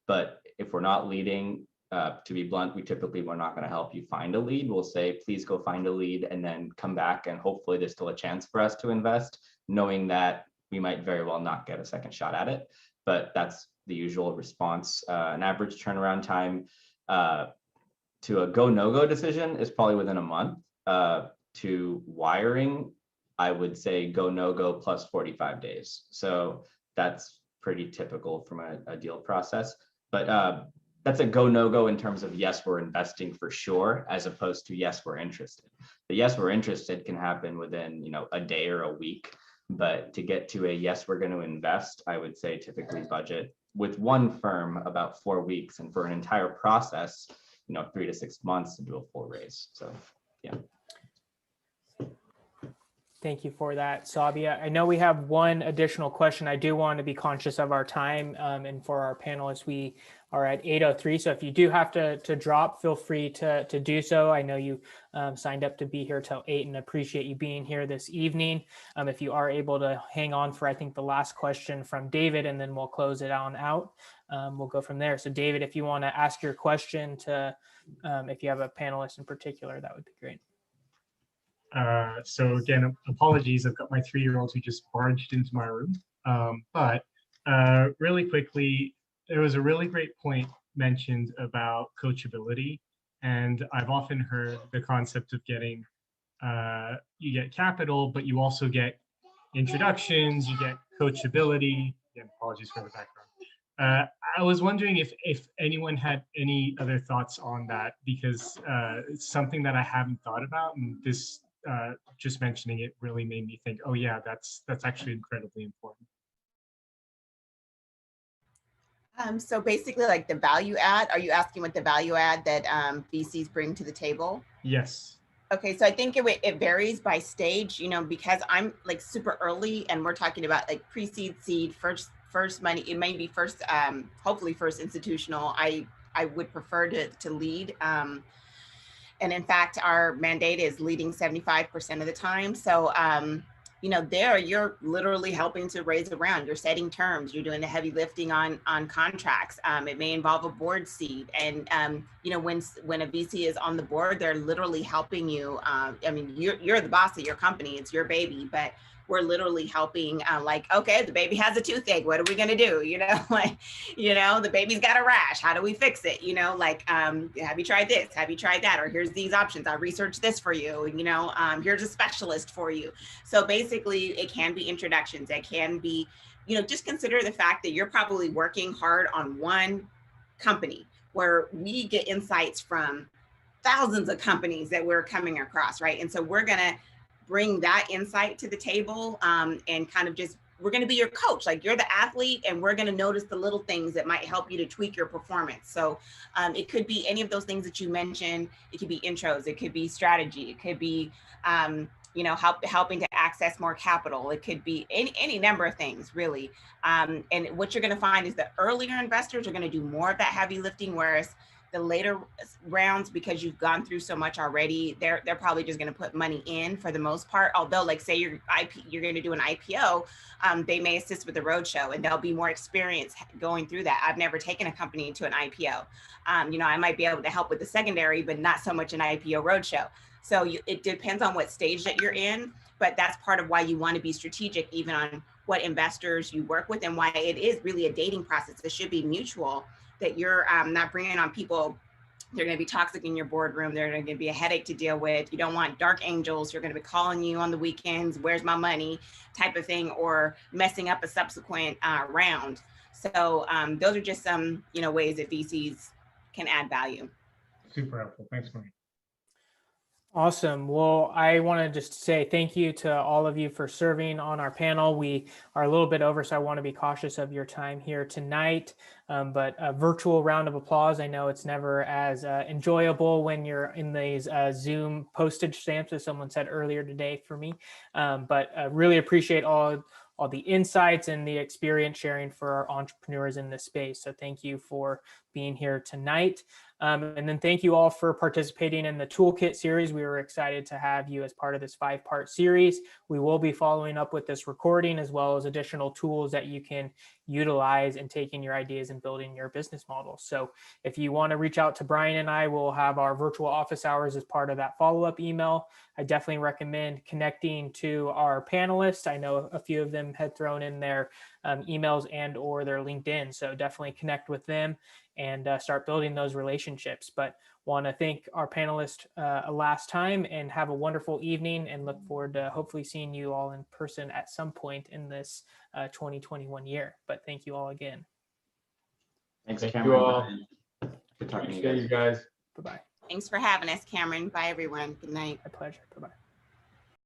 But if we're not leading, to be blunt, we're not going to help you find a lead. We'll say, please go find a lead and then come back, and hopefully there's still a chance for us to invest, knowing that we might very well not get a second shot at it. But that's the usual response. An average turnaround time to a go, no-go decision is probably within a month. To wiring, I would say go, no-go plus 45 days. So that's pretty typical from a deal process. But that's a go, no-go in terms of yes, we're investing for sure, as opposed to yes, we're interested. The yes, we're interested can happen within a day or a week. But to get to a yes, we're going to invest, I would say typically budget with one firm about 4 weeks, and for an entire process, 3 to 6 months to do a full raise. So yeah.
Thank you for that, Sabia. I know we have one additional question. I do want to be conscious of our time, and for our panelists, we are at 8:03. So if you do have to drop, feel free to do so. I know you signed up to be here till 8, and appreciate you being here this evening. If you are able to hang on for, I think, the last question from David, and then we'll close it on out. We'll go from there. So David, if you want to ask your question to, if you have a panelist in particular, that would be great.
So again, apologies, I've got my 3-year-old who just barged into my room. But really quickly, there was a really great point mentioned about coachability. And I've often heard the concept of getting, you get capital, but you also get introductions, you get coachability. Again, apologies for the background. I was wondering if anyone had any other thoughts on that, because it's something that I haven't thought about, and this just mentioning it really made me think, oh yeah, that's actually incredibly important.
So basically, like the value add, are you asking what the value add that VCs bring to the table?
Yes.
Okay, so I think it varies by stage, because I'm like super early, and we're talking about like pre-seed, seed, first money. It may be first, hopefully first institutional. I would prefer to lead. And in fact, our mandate is leading 75% of the time. So, there you're literally helping to raise a round. You're setting terms. You're doing the heavy lifting on contracts. It may involve a board seat. And, when a VC is on the board, they're literally helping you. You're the boss of your company. It's your baby, but we're literally helping, okay, the baby has a toothache. What are we going to do? The baby's got a rash. How do we fix it? Have you tried this? Have you tried that? Or here's these options. I researched this for you. Here's a specialist for you. So basically it can be introductions. It can be, just consider the fact that you're probably working hard on one company where we get insights from thousands of companies that we're coming across, right? And so we're going to bring that insight to the table, and kind of we're going to be your coach. Like, you're the athlete, and we're going to notice the little things that might help you to tweak your performance. So it could be any of those things that you mentioned. It could be intros. It could be strategy. It could be, helping to access more capital. It could be any number of things, really. And what you're going to find is that earlier investors are going to do more of that heavy lifting, whereas the later rounds, because you've gone through so much already, they're probably just going to put money in for the most part. Although, like, say you're going to do an IPO, they may assist with the roadshow, and they'll be more experienced going through that. I've never taken a company to an IPO. I might be able to help with the secondary, but not so much an IPO roadshow. So it depends on what stage that you're in, but that's part of why you want to be strategic, even on what investors you work with, and why it is really a dating process. It should be mutual, that you're not bringing on people They're going to be toxic in your boardroom. They're going to be a headache to deal with. You don't want dark angels who are going to be calling you on the weekends, where's my money type of thing, or messing up a subsequent round. So those are just some, ways that VCs can add value.
Super helpful. Thanks, Marie.
Awesome. Well, I want to just say thank you to all of you for serving on our panel. We are a little bit over, so I want to be cautious of your time here tonight. But a virtual round of applause. I know it's never as enjoyable when you're in these Zoom postage stamps, as someone said earlier today for me. But really appreciate all the insights and the experience sharing for our entrepreneurs in this space. So thank you for being here tonight. And then thank you all for participating in the Toolkit series. We were excited to have you as part of this 5-part series. We will be following up with this recording as well as additional tools that you can utilize in taking your ideas and building your business model. So if you want to reach out to Brian and I, we'll have our virtual office hours as part of that follow-up email. I definitely recommend connecting to our panelists. I know a few of them had thrown in their emails and or their LinkedIn. So definitely connect with them and start building those relationships. But want to thank our panelists a last time and have a wonderful evening, and look forward to hopefully seeing you all in person at some point in this 2021 year. But thank you all again.
Thanks,
Thank you
Cameron.
all.
Good talking to you
Appreciate
guys.
you guys.
Bye-bye.
Thanks for having us, Cameron. Bye, everyone. Good night.
My pleasure. Bye-bye.